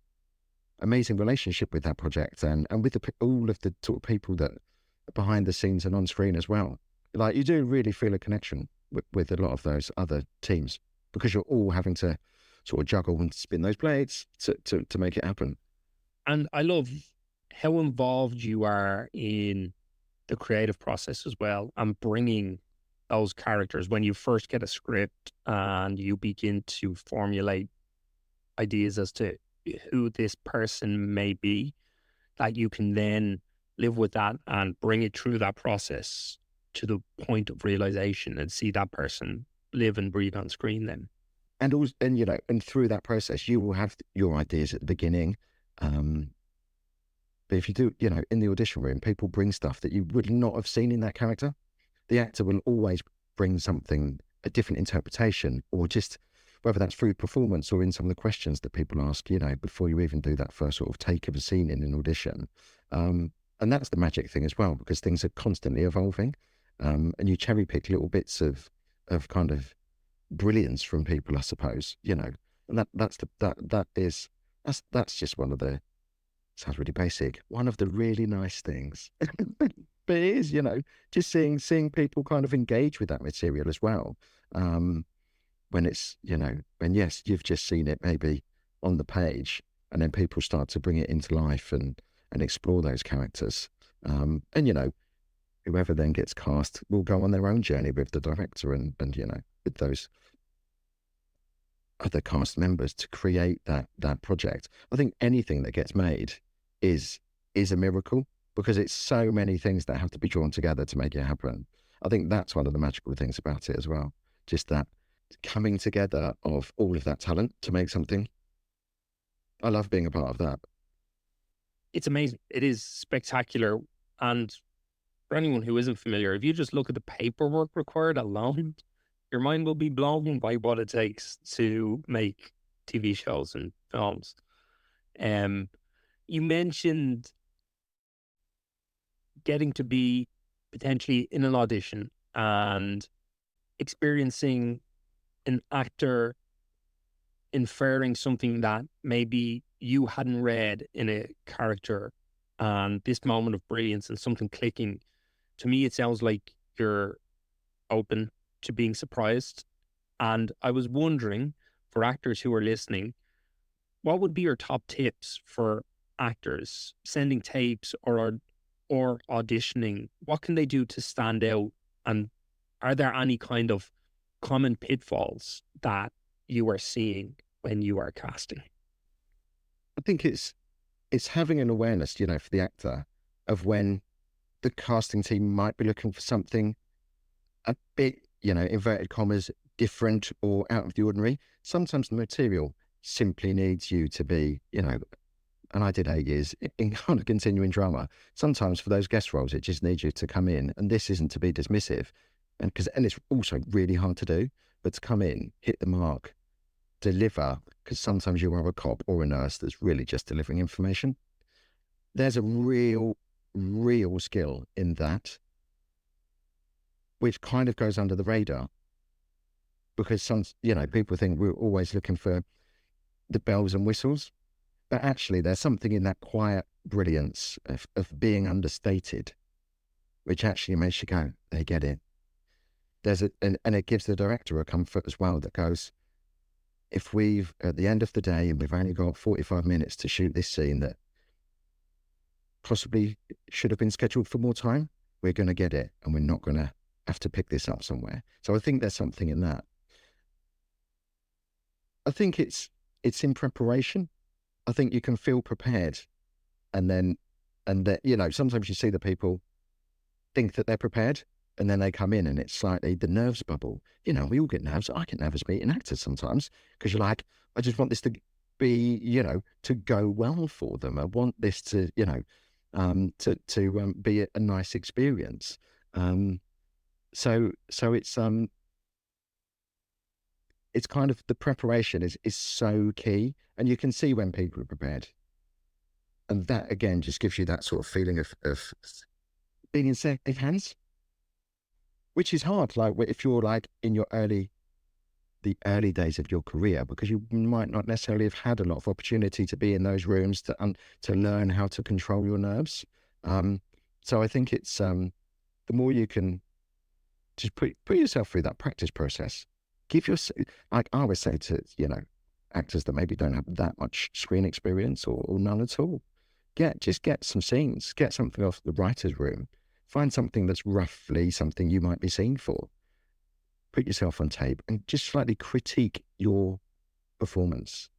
amazing relationship with that project and with all of the sort of people that are behind the scenes and on screen as well. Like you do really feel a connection with a lot of those other teams because you're all having to sort of juggle and spin those blades to make it happen. And I love how involved you are in the creative process as well and bringing those characters when you first get a script and you begin to formulate ideas as to who this person may be, that you can then live with that and bring it through that process to the point of realization and see that person live and breathe on screen then. And also, and through that process, you will have your ideas at the beginning. But if you do, in the audition room, people bring stuff that you would not have seen in that character. The actor will always bring something, a different interpretation, or just whether that's through performance or in some of the questions that people ask, before you even do that first sort of take of a scene in an audition. And that's the magic thing as well, because things are constantly evolving. And you cherry pick little bits of kind of brilliance from people, I suppose, and that's just one of the, sounds really basic, one of the really nice things. But it is, just seeing people kind of engage with that material as well. When it's, when yes, you've just seen it maybe on the page and then people start to bring it into life and explore those characters. And, whoever then gets cast will go on their own journey with the director and with those other cast members to create that project. I think anything that gets made is a miracle because it's so many things that have to be drawn together to make it happen. I think that's one of the magical things about it as well. Just that coming together of all of that talent to make something. I love being a part of that. It's amazing. It is spectacular. And for anyone who isn't familiar, if you just look at the paperwork required alone, your mind will be blown by what it takes to make TV shows and films. Um, you mentioned getting to be potentially in an audition and experiencing an actor inferring something that maybe you hadn't read in a character, and this moment of brilliance and something clicking. To me, it sounds like you're open to being surprised. And I was wondering, for actors who are listening, what would be your top tips for actors sending tapes or auditioning? What can they do to stand out? And are there any kind of common pitfalls that you are seeing when you are casting? I think it's having an awareness, you know, for the actor of when the casting team might be looking for something a bit, you know, inverted commas, different or out of the ordinary. Sometimes the material simply needs you to be, you know, and I did 8 years in kind of continuing drama. Sometimes for those guest roles, it just needs you to come in, and this isn't to be dismissive, and it's also really hard to do, but to come in, hit the mark, deliver, because sometimes you are a cop or a nurse that's really just delivering information. There's a real skill in that, which kind of goes under the radar, because some, you know, people think we're always looking for the bells and whistles, but actually there's something in that quiet brilliance of being understated, which actually makes you go, they get it. And it gives the director a comfort as well that goes, if we've, at the end of the day, and we've only got 45 minutes to shoot this scene that possibly should have been scheduled for more time, we're going to get it, and we're not going to have to pick this up somewhere. So I think there's something in that. I think it's in preparation. I think you can feel prepared, and then, you know, sometimes you see the people think that they're prepared, and then they come in and it's slightly the nerves bubble. You know, we all get nerves. I get nervous meeting actors sometimes because you're like, I just want this to be, you know, to go well for them. I want this to, you know, to be a nice experience. So it's kind of the preparation is so key, and you can see when people are prepared, and that again just gives you that sort of feeling of being in safe hands, which is hard. Like if you're like in the early days of your career, because you might not necessarily have had a lot of opportunity to be in those rooms to learn how to control your nerves. So I think it's the more you can just put yourself through that practice process. Give yourself, like I always say to, you know, actors that maybe don't have that much screen experience or none at all, just get some scenes, get something off the writer's room, find something that's roughly something you might be seen for, put yourself on tape and just slightly critique your performance.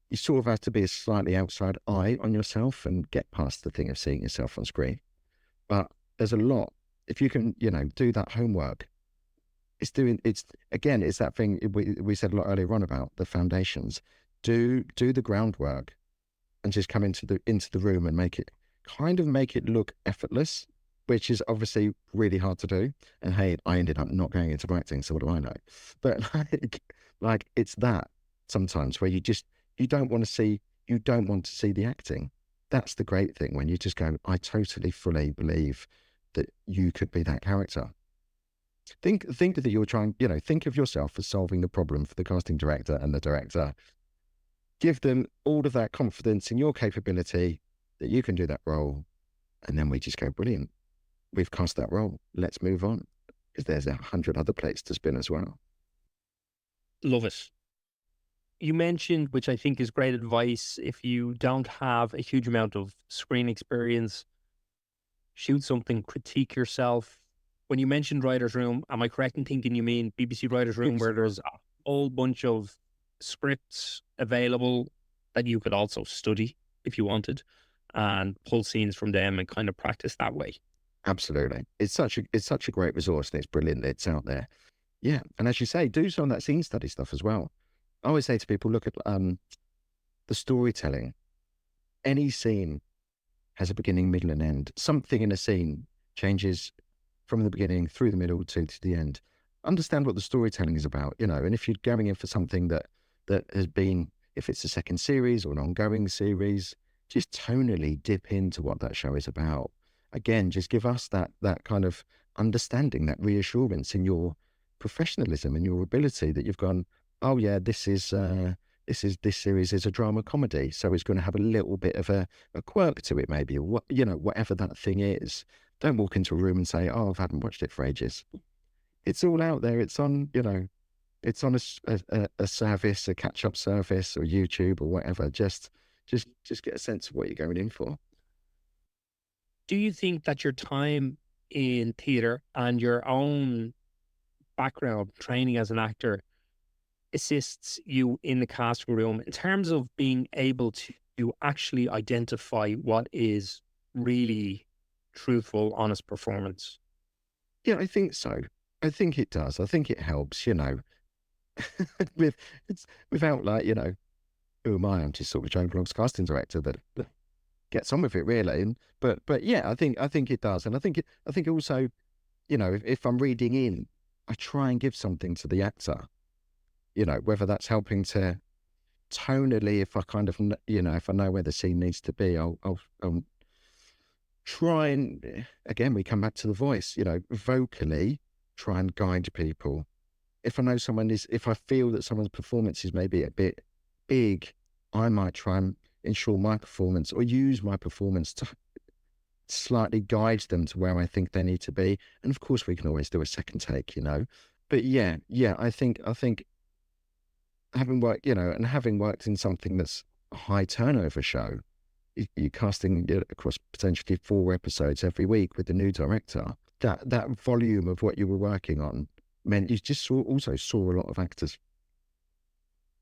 You sort of have to be a slightly outside eye on yourself and get past the thing of seeing yourself on screen. But there's a lot, if you can, you know, do that homework. It's that thing we said a lot earlier on about the foundations. Do the groundwork and just come into the room and make it look effortless, which is obviously really hard to do. And hey, I ended up not going into acting, so what do I know? But like it's that sometimes where you don't want to see the acting. That's the great thing when you just go, I totally fully believe that you could be that character. Think that you're trying, you know, think of yourself as solving the problem for the casting director and the director. Give them all of that confidence in your capability that you can do that role. And then we just go, brilliant. We've cast that role. Let's move on. Because there's 100 other plates to spin as well. Love it. You mentioned, which I think is great advice, if you don't have a huge amount of screen experience, shoot something, critique yourself. When you mentioned writer's room, am I correct in thinking you mean BBC writer's room, where there's a whole bunch of scripts available that you could also study if you wanted and pull scenes from them and kind of practice that way? Absolutely. It's such a great resource, and it's brilliant that it's out there. Yeah. And as you say, do some of that scene study stuff as well. I always say to people, look at the storytelling any scene has a beginning, middle, and end. Something in a scene changes from the beginning through the middle to the end. Understand what the storytelling is about, and if you're going in for something that has been, if it's a second series or an ongoing series, just tonally dip into what that show is about. Again, just give us that kind of understanding, that reassurance in your professionalism and your ability that you've gone, oh yeah, this series is a drama comedy, so it's going to have a little bit of a quirk to it, maybe, or whatever that thing is. Don't walk into a room and say, oh, I haven't watched it for ages. It's all out there. It's on, it's on a service, a catch-up service, or YouTube or whatever. Just get a sense of what you're going in for. Do you think that your time in theatre and your own background training as an actor assists you in the casting room in terms of being able to actually identify what is really truthful, honest performance? Yeah, I think so. I think it does. I think it helps, without like, who am I? I'm just sort of Joan Blogg's casting director that gets on with it, really. But yeah, I think it does. And I think also, if I'm reading in, I try and give something to the actor, whether that's helping to tonally, if I kind of, if I know where the scene needs to be, I'll try and, again, we come back to the voice, vocally try and guide people. If I know if I feel that someone's performance is maybe a bit big, I might try and ensure my performance or use my performance to slightly guide them to where I think they need to be. And of course, we can always do a second take, But yeah, I think having worked, and having worked in something that's a high turnover show, you're casting across potentially 4 episodes every week with the new director. That volume of what you were working on meant you just also saw a lot of actors.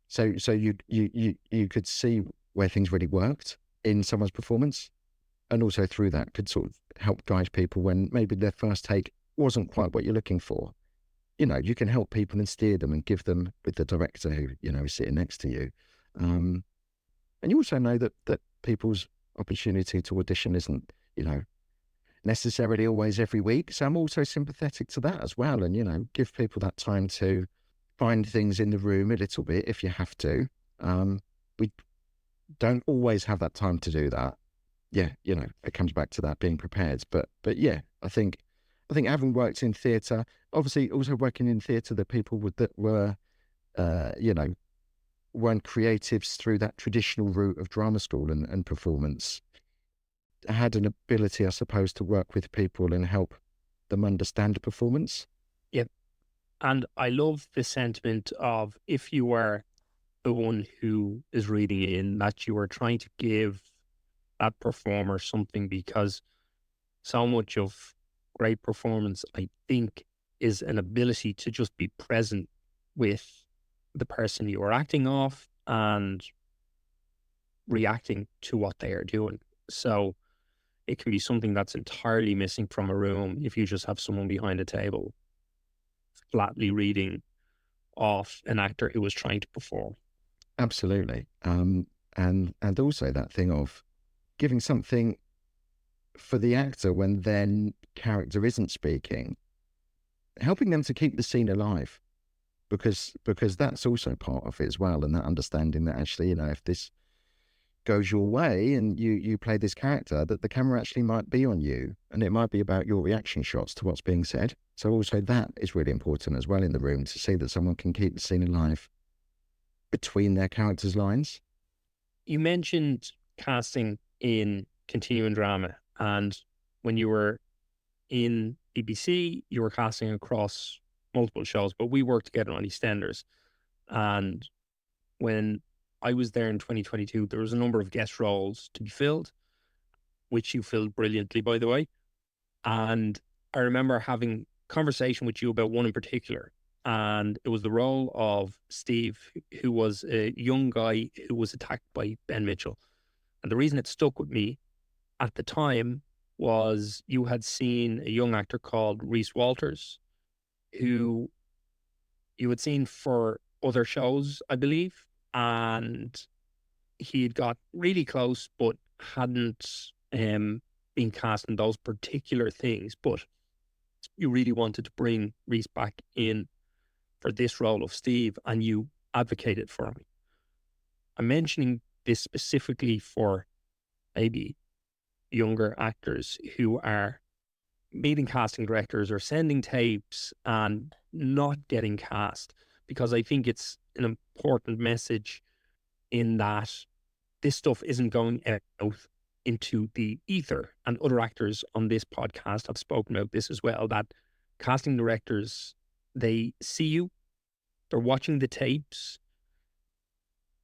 So you could see where things really worked in someone's performance, and also through that could sort of help guide people when maybe their first take wasn't quite what you're looking for. You can help people and steer them and give them with the director who, is sitting next to you. And you also know that people's opportunity to audition isn't, necessarily always every week. So I'm also sympathetic to that as well. And, give people that time to find things in the room a little bit if you have to. We don't always have that time to do that. Yeah, it comes back to that being prepared. But yeah, I think having worked in theatre, obviously also working in theatre, the people that were, weren't creatives through that traditional route of drama school and performance, had an ability, I suppose, to work with people and help them understand performance. Yep. And I love the sentiment of, if you were the one who is reading in, that you are trying to give that performer something, because so much of great performance, I think, is an ability to just be present with the person you are acting off and reacting to what they are doing. So it can be something that's entirely missing from a room if you just have someone behind a table flatly reading off an actor who was trying to perform. Absolutely. And also that thing of giving something for the actor when their character isn't speaking, helping them to keep the scene alive, because that's also part of it as well. And that understanding that actually, if this goes your way and you play this character, that the camera actually might be on you and it might be about your reaction shots to what's being said. So also that is really important as well in the room, to see that someone can keep the scene alive between their characters' lines. You mentioned casting in continuing drama, and when you were in BBC, you were casting across multiple shows, but we worked together on EastEnders. And when I was there in 2022, there was a number of guest roles to be filled, which you filled brilliantly, by the way. And I remember having conversation with you about one in particular, and it was the role of Steve, who was a young guy who was attacked by Ben Mitchell. And the reason it stuck with me at the time was you had seen a young actor called Reese Walters, who you had seen for other shows, I believe, and he had got really close but hadn't been cast in those particular things, but you really wanted to bring Reese back in for this role of Steve, and you advocated for him. I'm mentioning this specifically for maybe younger actors who are meeting casting directors or sending tapes and not getting cast, because I think it's an important message in that this stuff isn't going out into the ether. And other actors on this podcast have spoken about this as well, that casting directors, they see you, they're watching the tapes,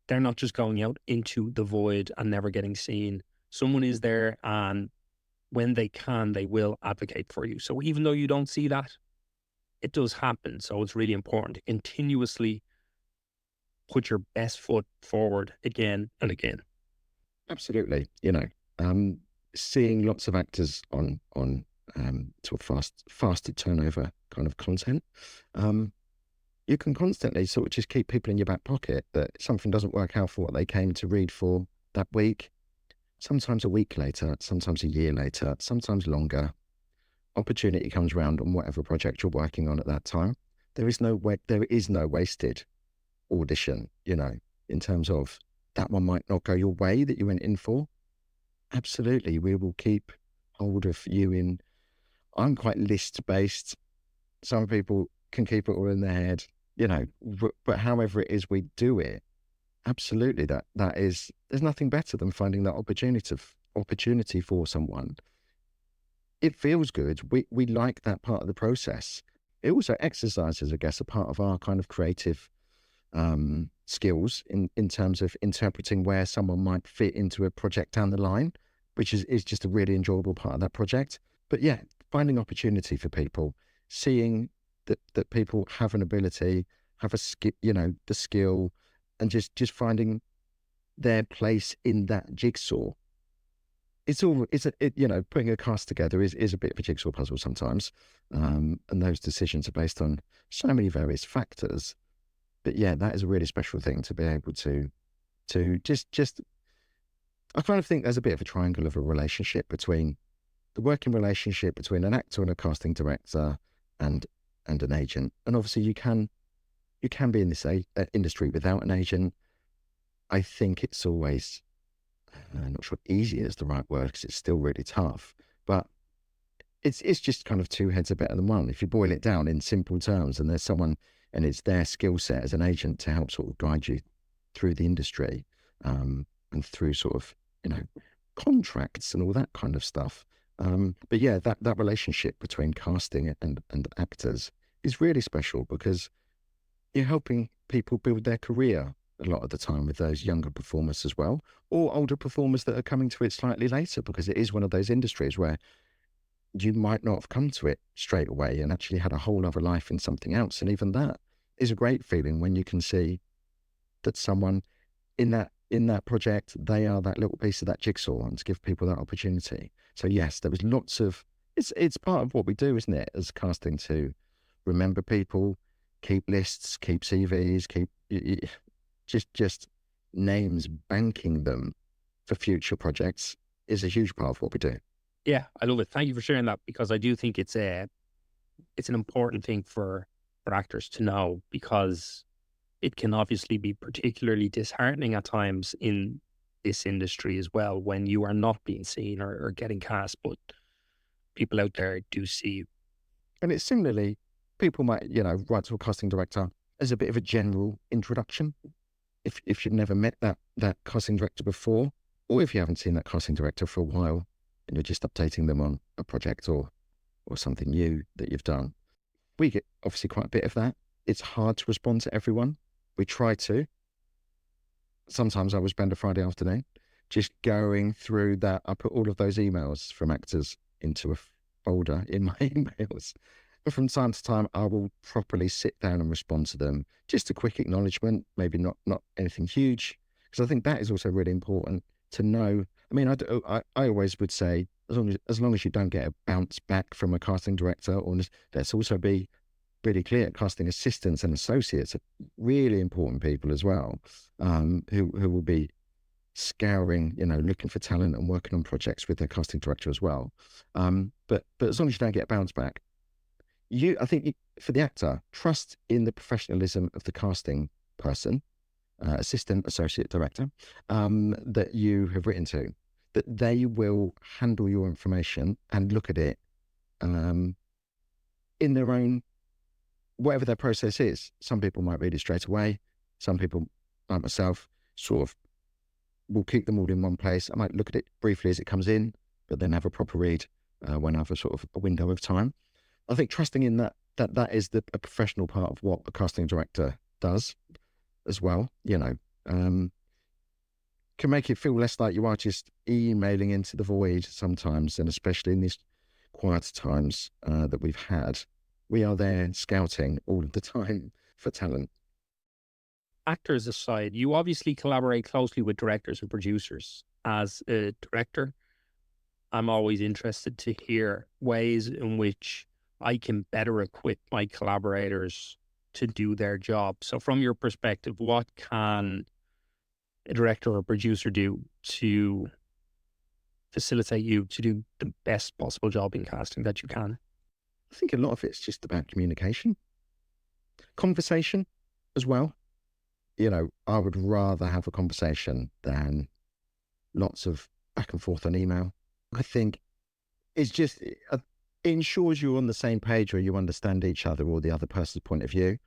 they're not just going out into the void and never getting seen. Someone is there, and when they can, they will advocate for you. So even though you don't see that, it does happen. So it's really important to continuously put your best foot forward again and again. Absolutely. Seeing lots of actors on sort of faster turnover kind of content, you can constantly sort of just keep people in your back pocket that something doesn't work out for what they came to read for that week. Sometimes a week later, sometimes a year later, sometimes longer. Opportunity comes around on whatever project you're working on at that time. There is no wasted audition, in terms of that one might not go your way that you went in for. Absolutely, we will keep hold of you I'm quite list-based. Some people can keep it all in their head, but however it is we do it, absolutely, there's nothing better than finding that opportunity for someone. It feels good. We like that part of the process. It also exercises, I guess, a part of our kind of creative skills in terms of interpreting where someone might fit into a project down the line, which is just a really enjoyable part of that project. But yeah, finding opportunity for people, seeing that people have an ability, have a skill, the skill, and just finding their place in that jigsaw. Putting a cast together is a bit of a jigsaw puzzle sometimes, and those decisions are based on so many various factors. But yeah, that is a really special thing to be able to just. I kind of think there's a bit of a triangle of a relationship between the working relationship between an actor and a casting director and an agent. And obviously you can be in this industry without an agent. I think it's always, I'm not sure easy is the right word because it's still really tough, but it's just kind of two heads are better than one. If you boil it down in simple terms, and there's someone and it's their skill set as an agent to help sort of guide you through the industry, and through sort of, contracts and all that kind of stuff. But yeah, that relationship between casting and actors is really special because you're helping people build their career a lot of the time with those younger performers as well, or older performers that are coming to it slightly later, because it is one of those industries where you might not have come to it straight away and actually had a whole other life in something else. And even that is a great feeling when you can see that someone in that project, they are that little piece of that jigsaw, and to give people that opportunity. So yes, there was lots of, it's part of what we do, isn't it, as casting, to remember people, keep lists, keep CVs, keep just names, banking them for future projects is a huge part of what we do. Yeah, I love it. Thank you for sharing that, because I do think it's an important thing for actors to know, because it can obviously be particularly disheartening at times in this industry as well, when you are not being seen or getting cast, but people out there do see you. And it's similarly, people might, write to a casting director as a bit of a general introduction. If you've never met that casting director before, or if you haven't seen that casting director for a while and you're just updating them on a project or something new that you've done, we get obviously quite a bit of that. It's hard to respond to everyone. We try to. Sometimes I will spend a Friday afternoon just going through that. I put all of those emails from actors into a folder in my emails. But from time to time, I will properly sit down and respond to them. Just a quick acknowledgement, maybe not anything huge, because I think that is also really important to know. I mean, I always would say, as long as you don't get a bounce back from a casting director, or let's also be really clear, casting assistants and associates are really important people as well, who will be scouring, looking for talent and working on projects with their casting director as well. But as long as you don't get bounce back, for the actor, trust in the professionalism of the casting person, assistant, associate director, that you have written to, that they will handle your information and look at it in their own, whatever their process is. Some people might read it straight away. Some people, like myself, sort of will keep them all in one place. I might look at it briefly as it comes in, but then have a proper read when I have a sort of a window of time. I think trusting in that is a professional part of what a casting director does as well, can make it feel less like you are just emailing into the void sometimes, and especially in these quiet times that we've had. We are there scouting all of the time for talent. Actors aside, you obviously collaborate closely with directors and producers. As a director, I'm always interested to hear ways in which I can better equip my collaborators to do their job. So from your perspective, what can a director or producer do to facilitate you to do the best possible job in casting that you can? I think a lot of it's just about communication, conversation as well. I would rather have a conversation than lots of back and forth on email. I think it's just, it ensures you're on the same page, or you understand each other or the other person's point of view,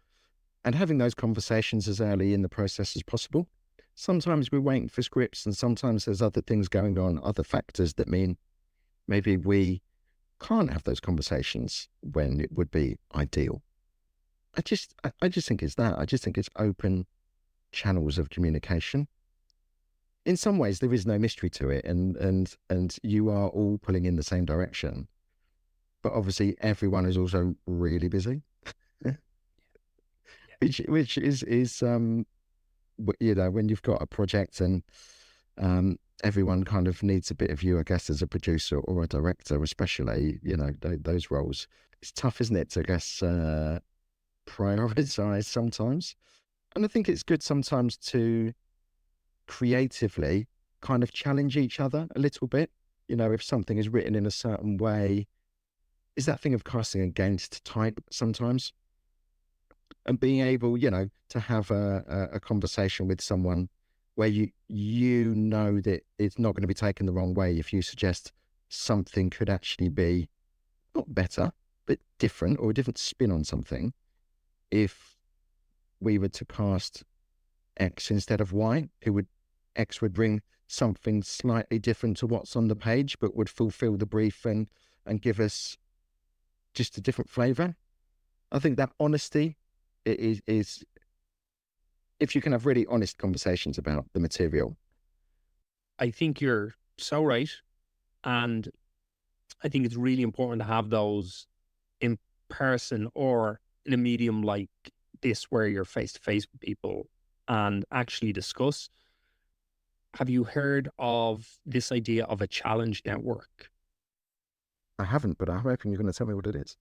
and having those conversations as early in the process as possible. Sometimes we're waiting for scripts, and sometimes there's other things going on, other factors that mean maybe we can't have those conversations when it would be ideal. I just think it's that. I just think it's open channels of communication. In some ways, there is no mystery to it, and you are all pulling in the same direction. But obviously, everyone is also really busy, which is when you've got a project and everyone kind of needs a bit of you, I guess, as a producer or a director, especially, those roles. It's tough, isn't it, to, I guess, prioritize sometimes. And I think it's good sometimes to creatively kind of challenge each other a little bit. If something is written in a certain way, is that thing of casting against type sometimes. And being able, to have a conversation with someone where you know that it's not going to be taken the wrong way if you suggest something could actually be not better, but different, or a different spin on something. If we were to cast X instead of Y, X would bring something slightly different to what's on the page, but would fulfill the brief and give us just a different flavor. I think that honesty is if you can have really honest conversations about the material. I think you're so right. And I think it's really important to have those in person or in a medium like this, where you're face to face with people and actually discuss. Have you heard of this idea of a challenge network? I haven't, but I'm hoping you're going to tell me what it is.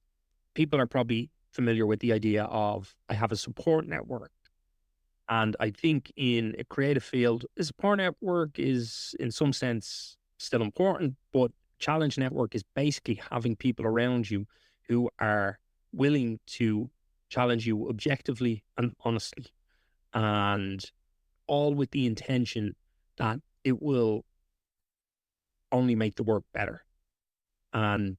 People are probably familiar with the idea of, I have a support network. And I think in a creative field, a support network is in some sense still important, but challenge network is basically having people around you who are willing to challenge you objectively and honestly, and all with the intention that it will only make the work better. And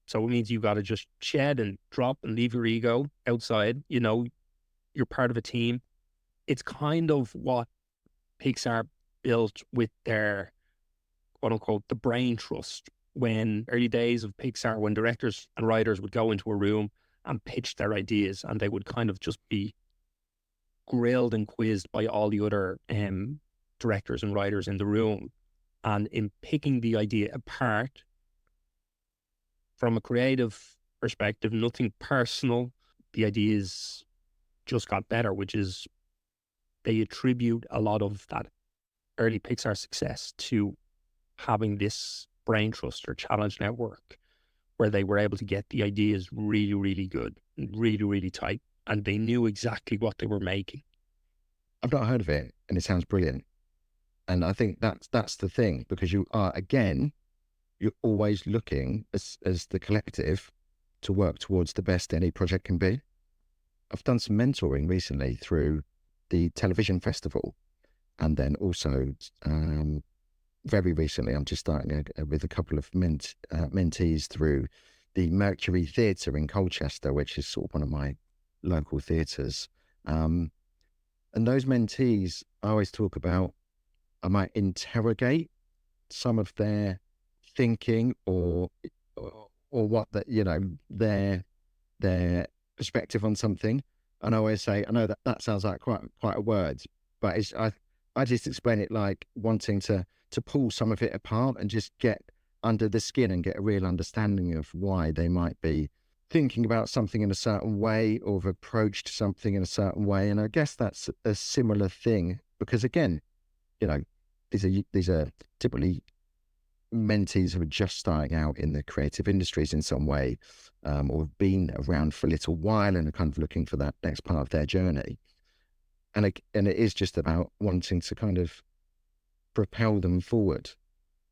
so it means you've got to just shed and drop and leave your ego outside. You're part of a team. It's kind of what Pixar built with their, quote unquote, the brain trust. When early days of Pixar, when directors and writers would go into a room and pitch their ideas, and they would kind of just be grilled and quizzed by all the other directors and writers in the room. And in picking the idea apart, from a creative perspective, nothing personal, the ideas just got better, which is they attribute a lot of that early Pixar success to having this brain trust or challenge network, where they were able to get the ideas really, really good, really, really tight, and they knew exactly what they were making. I've not heard of it, and it sounds brilliant. And I think that's the thing, because you are, again, you're always looking as the collective to work towards the best any project can be. I've done some mentoring recently through the television festival, and then also very recently I'm just starting with a couple of mentees through the Mercury Theatre in Colchester, which is sort of one of my local theatres. And those mentees, I always talk about, I might interrogate some of their thinking or what that, their perspective on something. And I always say, I know that sounds like quite a word, but I just explain it like wanting to pull some of it apart and just get under the skin and get a real understanding of why they might be thinking about something in a certain way or have approached something in a certain way. And I guess that's a similar thing, because again, these are typically mentees who are just starting out in the creative industries in some way, or have been around for a little while and are kind of looking for that next part of their journey. And it is just about wanting to kind of propel them forward.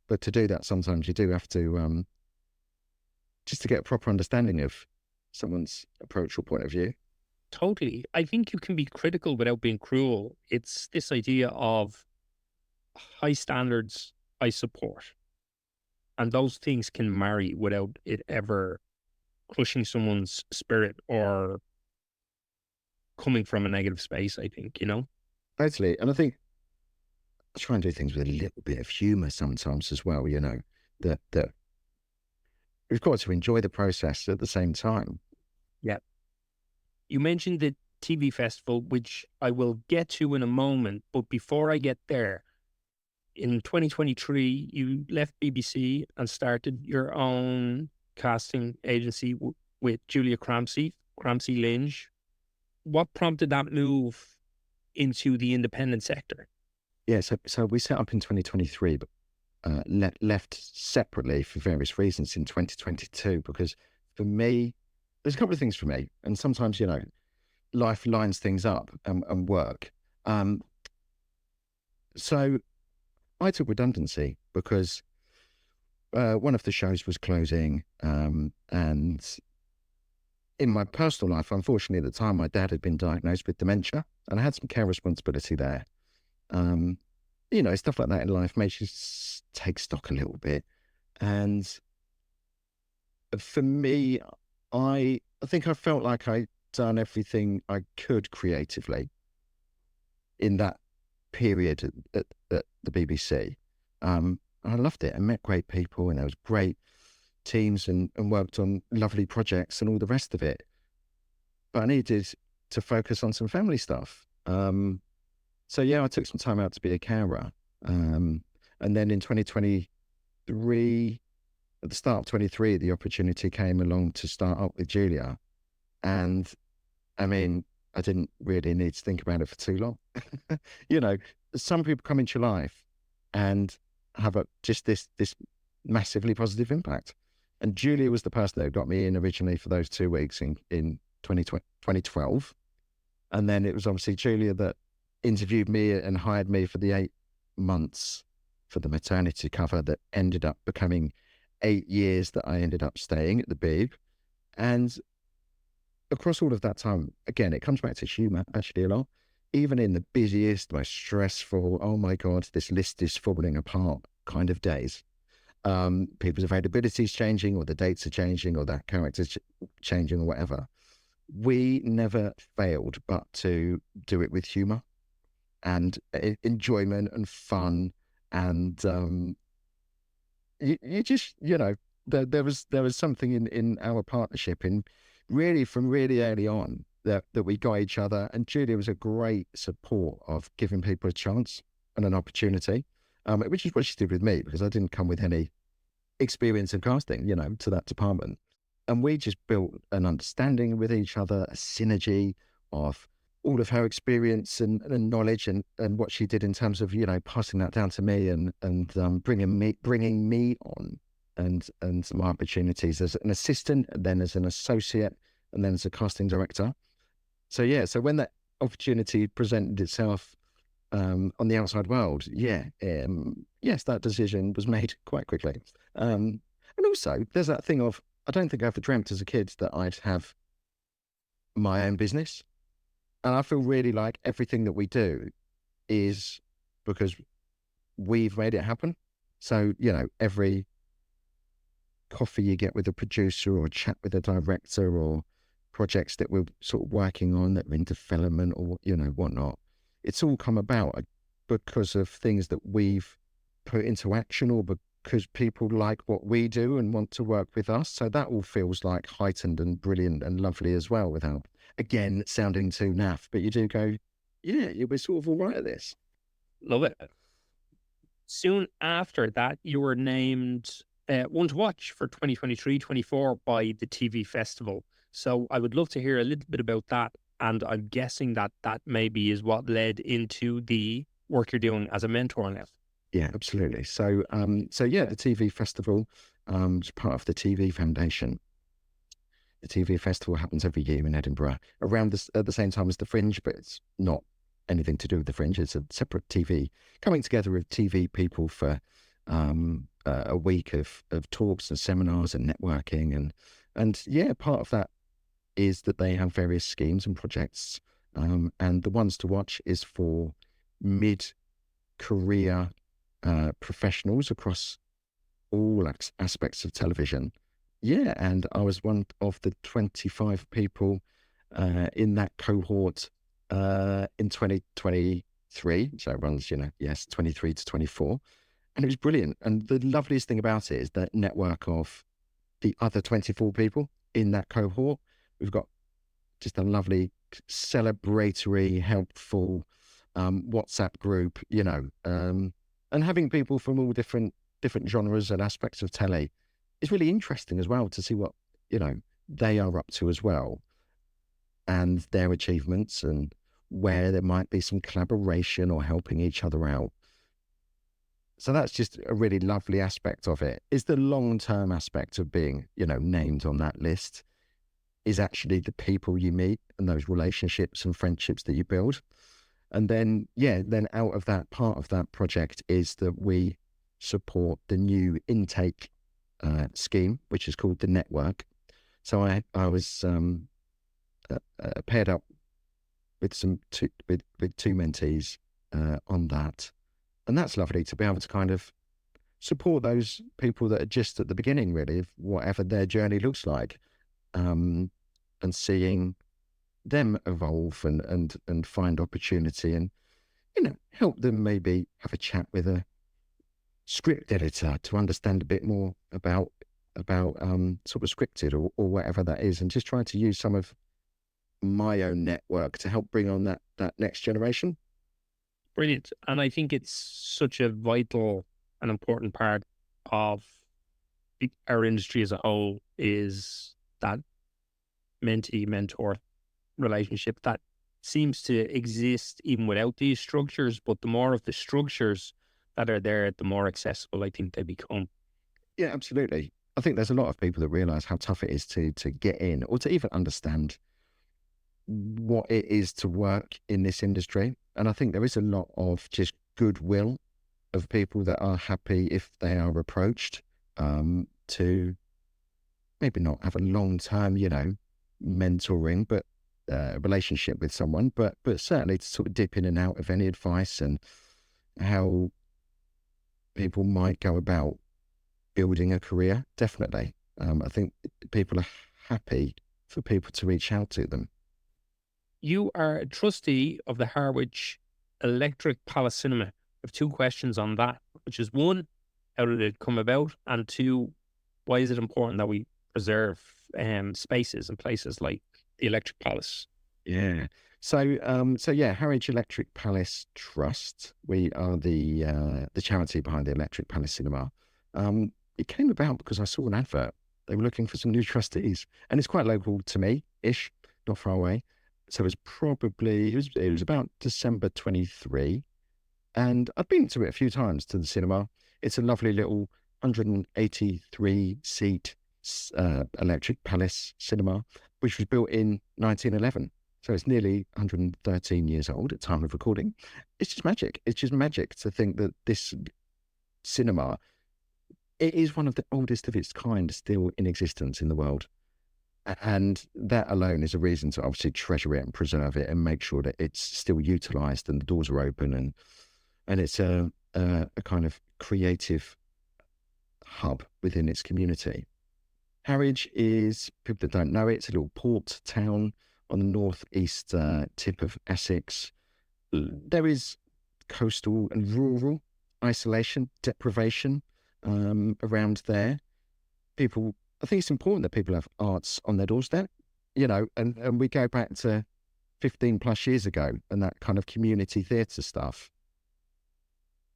But to do that, sometimes you do have to, just to get a proper understanding of someone's approach or point of view. Totally. I think you can be critical without being cruel. It's this idea of high standards, high support. And those things can marry without it ever crushing someone's spirit or coming from a negative space, I think, Totally. And I think I try and do things with a little bit of humour sometimes as well, that we've got to enjoy the process at the same time. Yeah. You mentioned the TV festival, which I will get to in a moment. But before I get there, in 2023, you left BBC and started your own casting agency with Julia Crampsie Linge. What prompted that move into the independent sector? Yeah, so we set up in 2023, but left separately for various reasons in 2022, because for me, there's a couple of things for me, and sometimes, life lines things up and work. So I took redundancy because one of the shows was closing, and in my personal life, unfortunately, at the time, my dad had been diagnosed with dementia, and I had some care responsibility there. Stuff like that in life makes you take stock a little bit. And for me, I think I felt like I'd done everything I could creatively in that period at the BBC. I loved it. I met great people, and there was great teams and worked on lovely projects and all the rest of it. But I needed to focus on some family stuff. So yeah, I took some time out to be a carer. And then in 2023, at the start of 23, the opportunity came along to start up with Julia. And I mean, I didn't really need to think about it for too long. Some people come into your life and have just this massively positive impact. And Julia was the person that got me in originally for those 2 weeks in 2012. And then it was obviously Julia that interviewed me and hired me for the 8 months for the maternity cover that ended up becoming 8 years that I ended up staying at the Beeb. And across all of that time, again, it comes back to humour actually a lot. Even in the busiest, most stressful, oh my God, this list is falling apart kind of days, people's availability is changing, or the dates are changing, or that character's changing, or whatever. We never failed but to do it with humour and enjoyment and fun. And you just, there was something in our partnership from really early on that we got each other. And Julia was a great support of giving people a chance and an opportunity, which is what she did with me, because I didn't come with any experience in casting, to that department. And we just built an understanding with each other, a synergy of all of her experience and knowledge and what she did in terms of, passing that down to me and bringing me on and my opportunities as an assistant, and then as an associate, and then as a casting director. So yeah, so when that opportunity presented itself, on the outside world, yes, that decision was made quite quickly. And also, there's that thing of, I don't think I ever dreamt as a kid that I'd have my own business. And I feel really like everything that we do is because we've made it happen. So, every coffee you get with a producer or chat with a director or projects that we're sort of working on that are in development or, whatnot, it's all come about because of things that we've put into action or because people like what we do and want to work with us. So that all feels like heightened and brilliant and lovely as well, without, again, sounding too naff. But you do go, yeah, we're sort of all right at this. Love it. Soon after that, you were named one to watch for 2023-24 by the TV Festival. So I would love to hear a little bit about that. And I'm guessing that maybe is what led into the work you're doing as a mentor now. Yeah, absolutely. So, the TV Festival is part of the TV Foundation. The TV Festival happens every year in Edinburgh around at the same time as the Fringe, but it's not anything to do with the Fringe. It's a separate TV coming together of TV people for a week of talks and seminars and networking, and part of that is that they have various schemes and projects, and the ones to watch is for mid-career professionals across all aspects of television. Yeah, and I was one of the 25 people in that cohort in 2023. So it runs, 23 to 24. And it was brilliant. And the loveliest thing about it is that network of the other 24 people in that cohort. We've got just a lovely celebratory, helpful WhatsApp group, and having people from all different genres and aspects of telly is really interesting as well, to see what, they are up to as well, and their achievements, and where there might be some collaboration or helping each other out. So that's just a really lovely aspect of it. Is the long-term aspect of being, named on that list is actually the people you meet and those relationships and friendships that you build. And then out of that, part of that project is that we support the new intake scheme, which is called the Network. So I was paired up with two mentees on that, and that's lovely to be able to kind of support those people that are just at the beginning, really, of whatever their journey looks like, and seeing them evolve and find opportunity, and help them maybe have a chat with a script editor to understand a bit more about sort of scripted or whatever that is, and just trying to use some of my own network to help bring on that next generation. Brilliant. And I think it's such a vital and important part of our industry as a whole, is that mentee-mentor relationship that seems to exist even without these structures, but the more of the structures that are there, the more accessible I think they become. Yeah, absolutely. I think there's a lot of people that realise how tough it is to get in, or to even understand what it is to work in this industry. And I think there is a lot of just goodwill of people that are happy if they are approached to maybe not have a long-term, mentoring, but relationship with someone, but certainly to sort of dip in and out of any advice and how people might go about building a career. Definitely. I think people are happy for people to reach out to them. You are a trustee of the Harwich Electric Palace Cinema. I have two questions on that, which is one, how did it come about? And two, why is it important that we preserve spaces and places like the Electric Palace? Yeah. So Harwich Electric Palace Trust. We are the charity behind the Electric Palace Cinema. It came about because I saw an advert. They were looking for some new trustees, and it's quite local to me-ish, not far away. So it was about December 23, and I've been to it a few times, to the cinema. It's a lovely little 183 seat Electric Palace Cinema, which was built in 1911. So it's nearly 113 years old at time of recording. It's just magic. It's just magic to think that this cinema, it is one of the oldest of its kind still in existence in the world. And that alone is a reason to obviously treasure it and preserve it and make sure that it's still utilised and the doors are open and it's a kind of creative hub within its community. Harwich is, people that don't know it, it's a little port town on the northeast tip of Essex. There is coastal and rural isolation, deprivation around there. People, I think it's important that people have arts on their doorstep, and we go back to 15 plus years ago and that kind of community theatre stuff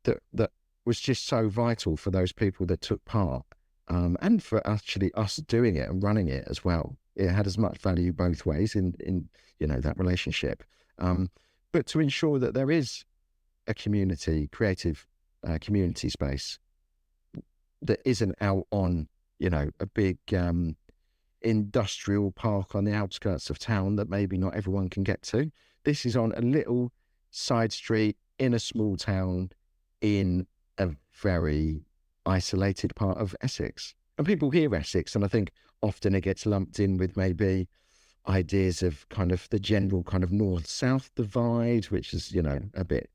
that was just so vital for those people that took part. And for actually us doing it and running it as well. It had as much value both ways in that relationship. But to ensure that there is a creative community space that isn't out on, a big industrial park on the outskirts of town that maybe not everyone can get to. This is on a little side street in a small town in a very isolated part of Essex. And people hear Essex and I think often it gets lumped in with maybe ideas of kind of the general kind of north-south divide, which is, a bit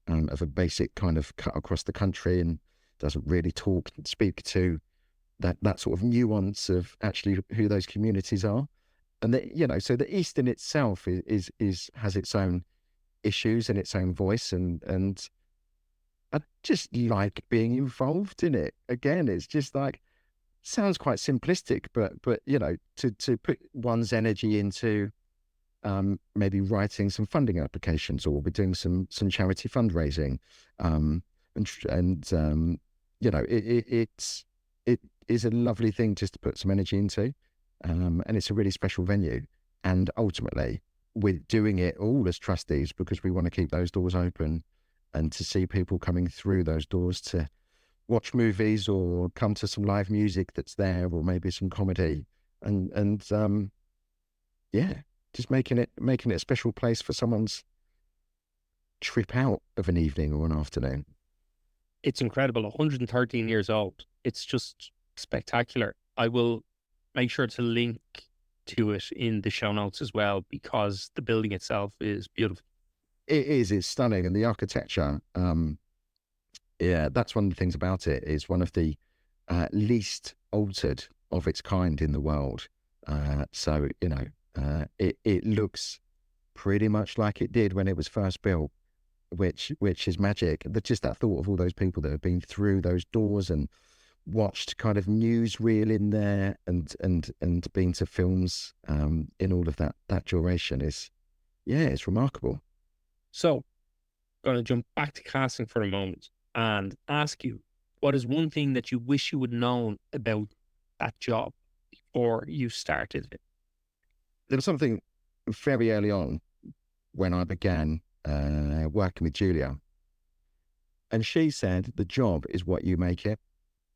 of a basic kind of cut across the country and doesn't really speak to that sort of nuance of actually who those communities are. And so the East in itself has its own issues and its own voice and I just like being involved in it. Again, it's just like, sounds quite simplistic, but to put one's energy into maybe writing some funding applications or we're doing some charity fundraising. It is a lovely thing just to put some energy into. And it's a really special venue. And ultimately, we're doing it all as trustees because we want to keep those doors open and to see people coming through those doors to watch movies or come to some live music that's there or maybe some comedy and just making it a special place for someone's trip out of an evening or an afternoon. It's incredible. 113 years old. It's just spectacular. I will make sure to link to it in the show notes as well because the building itself is beautiful. It's stunning. And the architecture, that's one of the things about it, is one of the least altered of its kind in the world. So, it looks pretty much like it did when it was first built, which is magic. Just that thought of all those people that have been through those doors and watched kind of newsreel in there and been to films in all of that duration is, it's remarkable. So I'm going to jump back to casting for a moment and ask you, what is one thing that you wish you would known about that job before you started it? There was something very early on when I began working with Julia. And she said, the job is what you make it.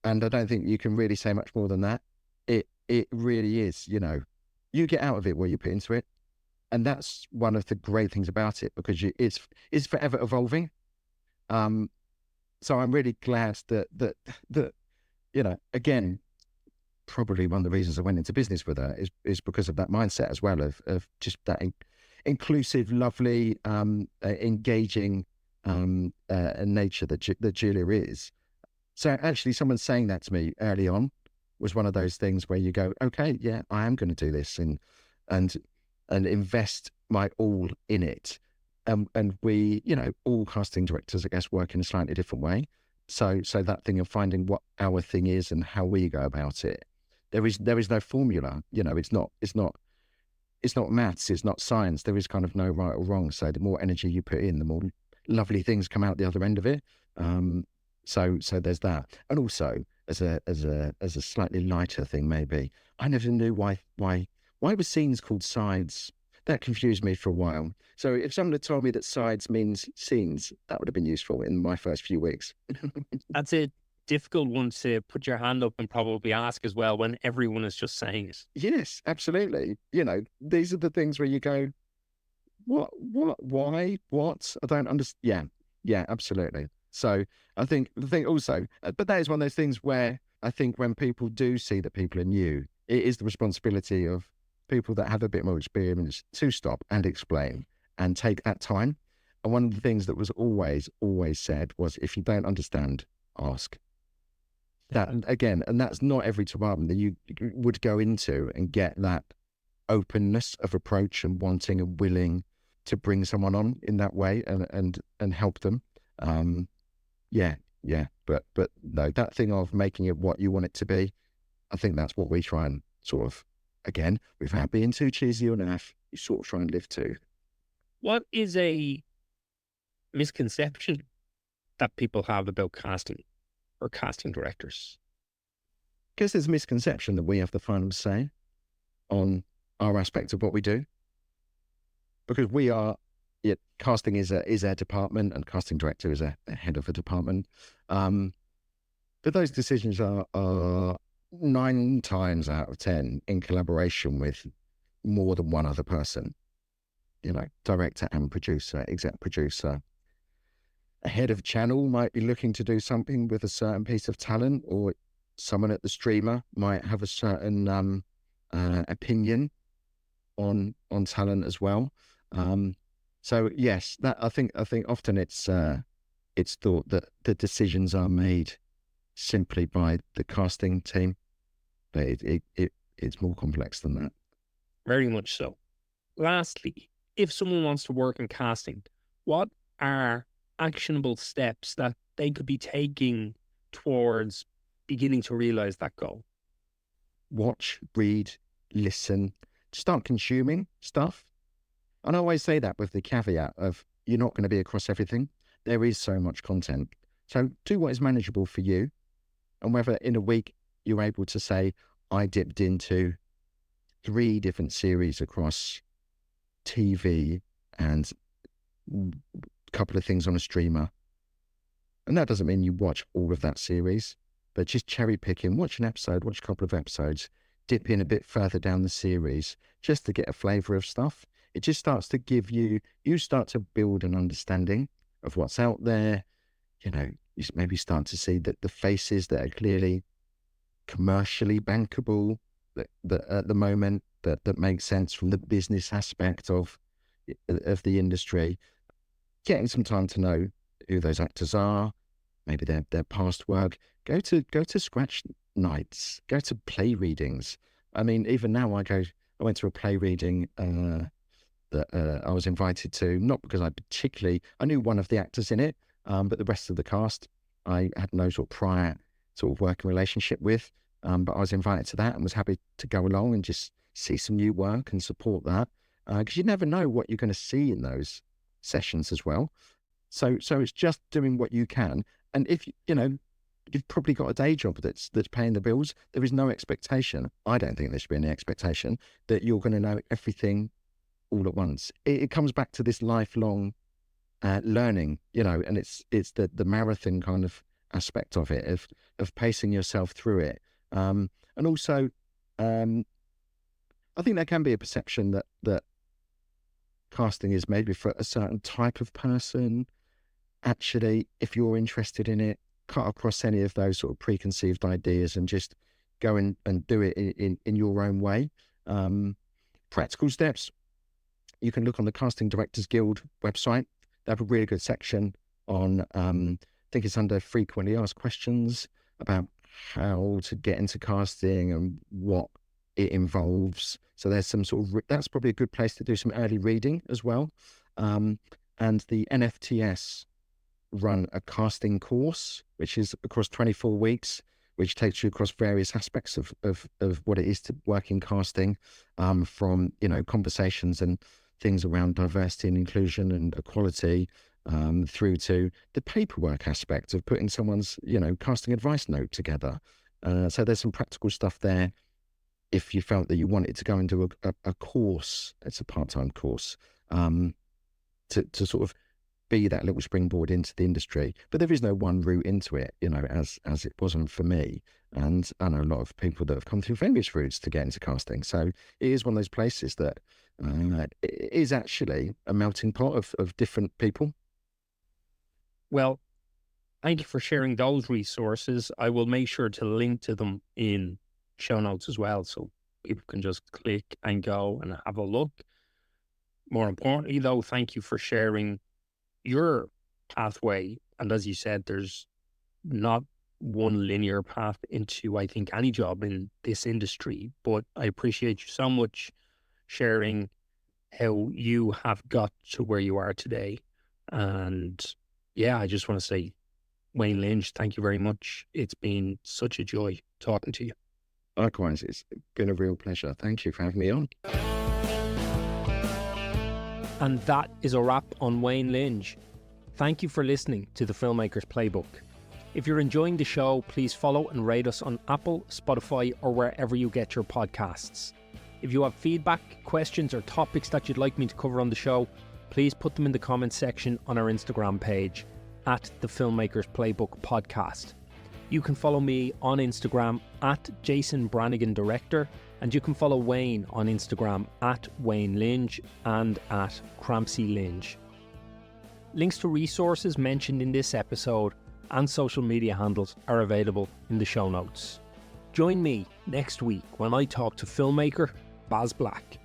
And I don't think you can really say much more than that. It really is, you get out of it what you put into it. And that's one of the great things about it because it's forever evolving. So I'm really glad that again, probably one of the reasons I went into business with her is because of that mindset as well of just that inclusive, lovely, engaging nature that Julia is. So actually someone saying that to me early on was one of those things where you go, okay, yeah, I am going to do this and invest my all in it. And we, all casting directors, I guess, work in a slightly different way. So that thing of finding what our thing is and how we go about it, there is no formula. It's not maths, it's not science. There is kind of no right or wrong. So the more energy you put in, the more lovely things come out the other end of it. So there's that. And also as a slightly lighter thing, maybe I never knew why were scenes called sides. That confused me for a while. So if someone had told me that sides means scenes, that would have been useful in my first few weeks. That's a difficult one to put your hand up and probably ask as well when everyone is just saying it. Yes, absolutely. These are the things where you go, why, what? I don't understand. Yeah, absolutely. So I think the thing also, but that is one of those things where I think when people do see that people are new, it is the responsibility of people that have a bit more experience to stop and explain and take that time. And one of the things that was always said was, if you don't understand, ask. That, and again, and that's not every department that you would go into and get that openness of approach and wanting and willing to bring someone on in that way and help them. Yeah, but no, that thing of making it what you want it to be, I think that's what we try and sort of, again, without being too cheesy or naff, you sort of try and live to. What is a misconception that people have about casting or casting directors? I guess there's a misconception that we have the final say on our aspect of what we do, because we are, casting is a department and casting director is a head of a department. But those decisions are 9 times out of 10 in collaboration with more than one other person, director and producer, exec producer. A head of channel might be looking to do something with a certain piece of talent, or someone at the streamer might have a certain opinion on talent as well. So yes, that I think often it's thought that the decisions are made simply by the casting team, but it's more complex than that. Very much so. Lastly, if someone wants to work in casting, what are actionable steps that they could be taking towards beginning to realize that goal? Watch, read, listen, start consuming stuff. And I always say that with the caveat of, you're not going to be across everything. There is so much content. So do what is manageable for you. And whether in a week you're able to say, I dipped into 3 different series across TV and a couple of things on a streamer. And that doesn't mean you watch all of that series, but just cherry picking, watch an episode, watch a couple of episodes, dip in a bit further down the series just to get a flavour of stuff. It just starts to give you start to build an understanding of what's out there. You maybe start to see that the faces that are clearly commercially bankable, that at the moment, that makes sense from the business aspect of the industry. Getting some time to know who those actors are, maybe their past work. Go to scratch nights, go to play readings. I mean, even now I went to a play reading that I was invited to, not because I knew one of the actors in it, but the rest of the cast I had no sort of prior sort of working relationship with. But I was invited to that and was happy to go along and just see some new work and support that, because you never know what you're going to see in those sessions as well. So it's just doing what you can. And if you've probably got a day job that's paying the bills, there is no expectation. I don't think there should be any expectation that you're going to know everything all at once. It comes back to this lifelong learning, and it's the marathon kind of aspect of it, of pacing yourself through it. And also, I think there can be a perception that casting is maybe for a certain type of person. Actually, if you're interested in it, cut across any of those sort of preconceived ideas and just go and do it in your own way. Practical steps. You can look on the Casting Directors Guild website. They have a really good section on, I think it's under frequently asked questions about how to get into casting and what it involves. So there's some sort of, that's probably a good place to do some early reading as well. And the NFTS run a casting course, which is across 24 weeks, which takes you across various aspects of what it is to work in casting, from, conversations and things around diversity and inclusion and equality, through to the paperwork aspect of putting someone's, casting advice note together. So there's some practical stuff there. If you felt that you wanted to go and do a course, it's a part-time course, to sort of be that little springboard into the industry. But there is no one route into it, as it wasn't for me. And I know a lot of people that have come through various routes to get into casting. So it is one of those places that it is actually a melting pot of different people. Well, thank you for sharing those resources. I will make sure to link to them in show notes as well, so people can just click and go and have a look. More importantly, though, thank you for sharing your pathway. And as you said, there's not one linear path into, I think, any job in this industry. But I appreciate you so much sharing how you have got to where you are today. And yeah, I just want to say, Wayne Linge, thank you very much. It's been such a joy talking to you. Likewise, it's been a real pleasure. Thank you for having me on. And that is a wrap on Wayne Linge. Thank you for listening to the Filmmaker's Playbook. If you're enjoying the show, please follow and rate us on Apple, Spotify, or wherever you get your podcasts. If you have feedback, questions, or topics that you'd like me to cover on the show, please put them in the comments section on our Instagram page at the Filmmaker's Playbook Podcast. You can follow me on Instagram at Jason Branagan Director, and you can follow Wayne on Instagram at Wayne Linge and at Crampsie Linge. Links to resources mentioned in this episode and social media handles are available in the show notes. Join me next week when I talk to filmmaker Baz Black.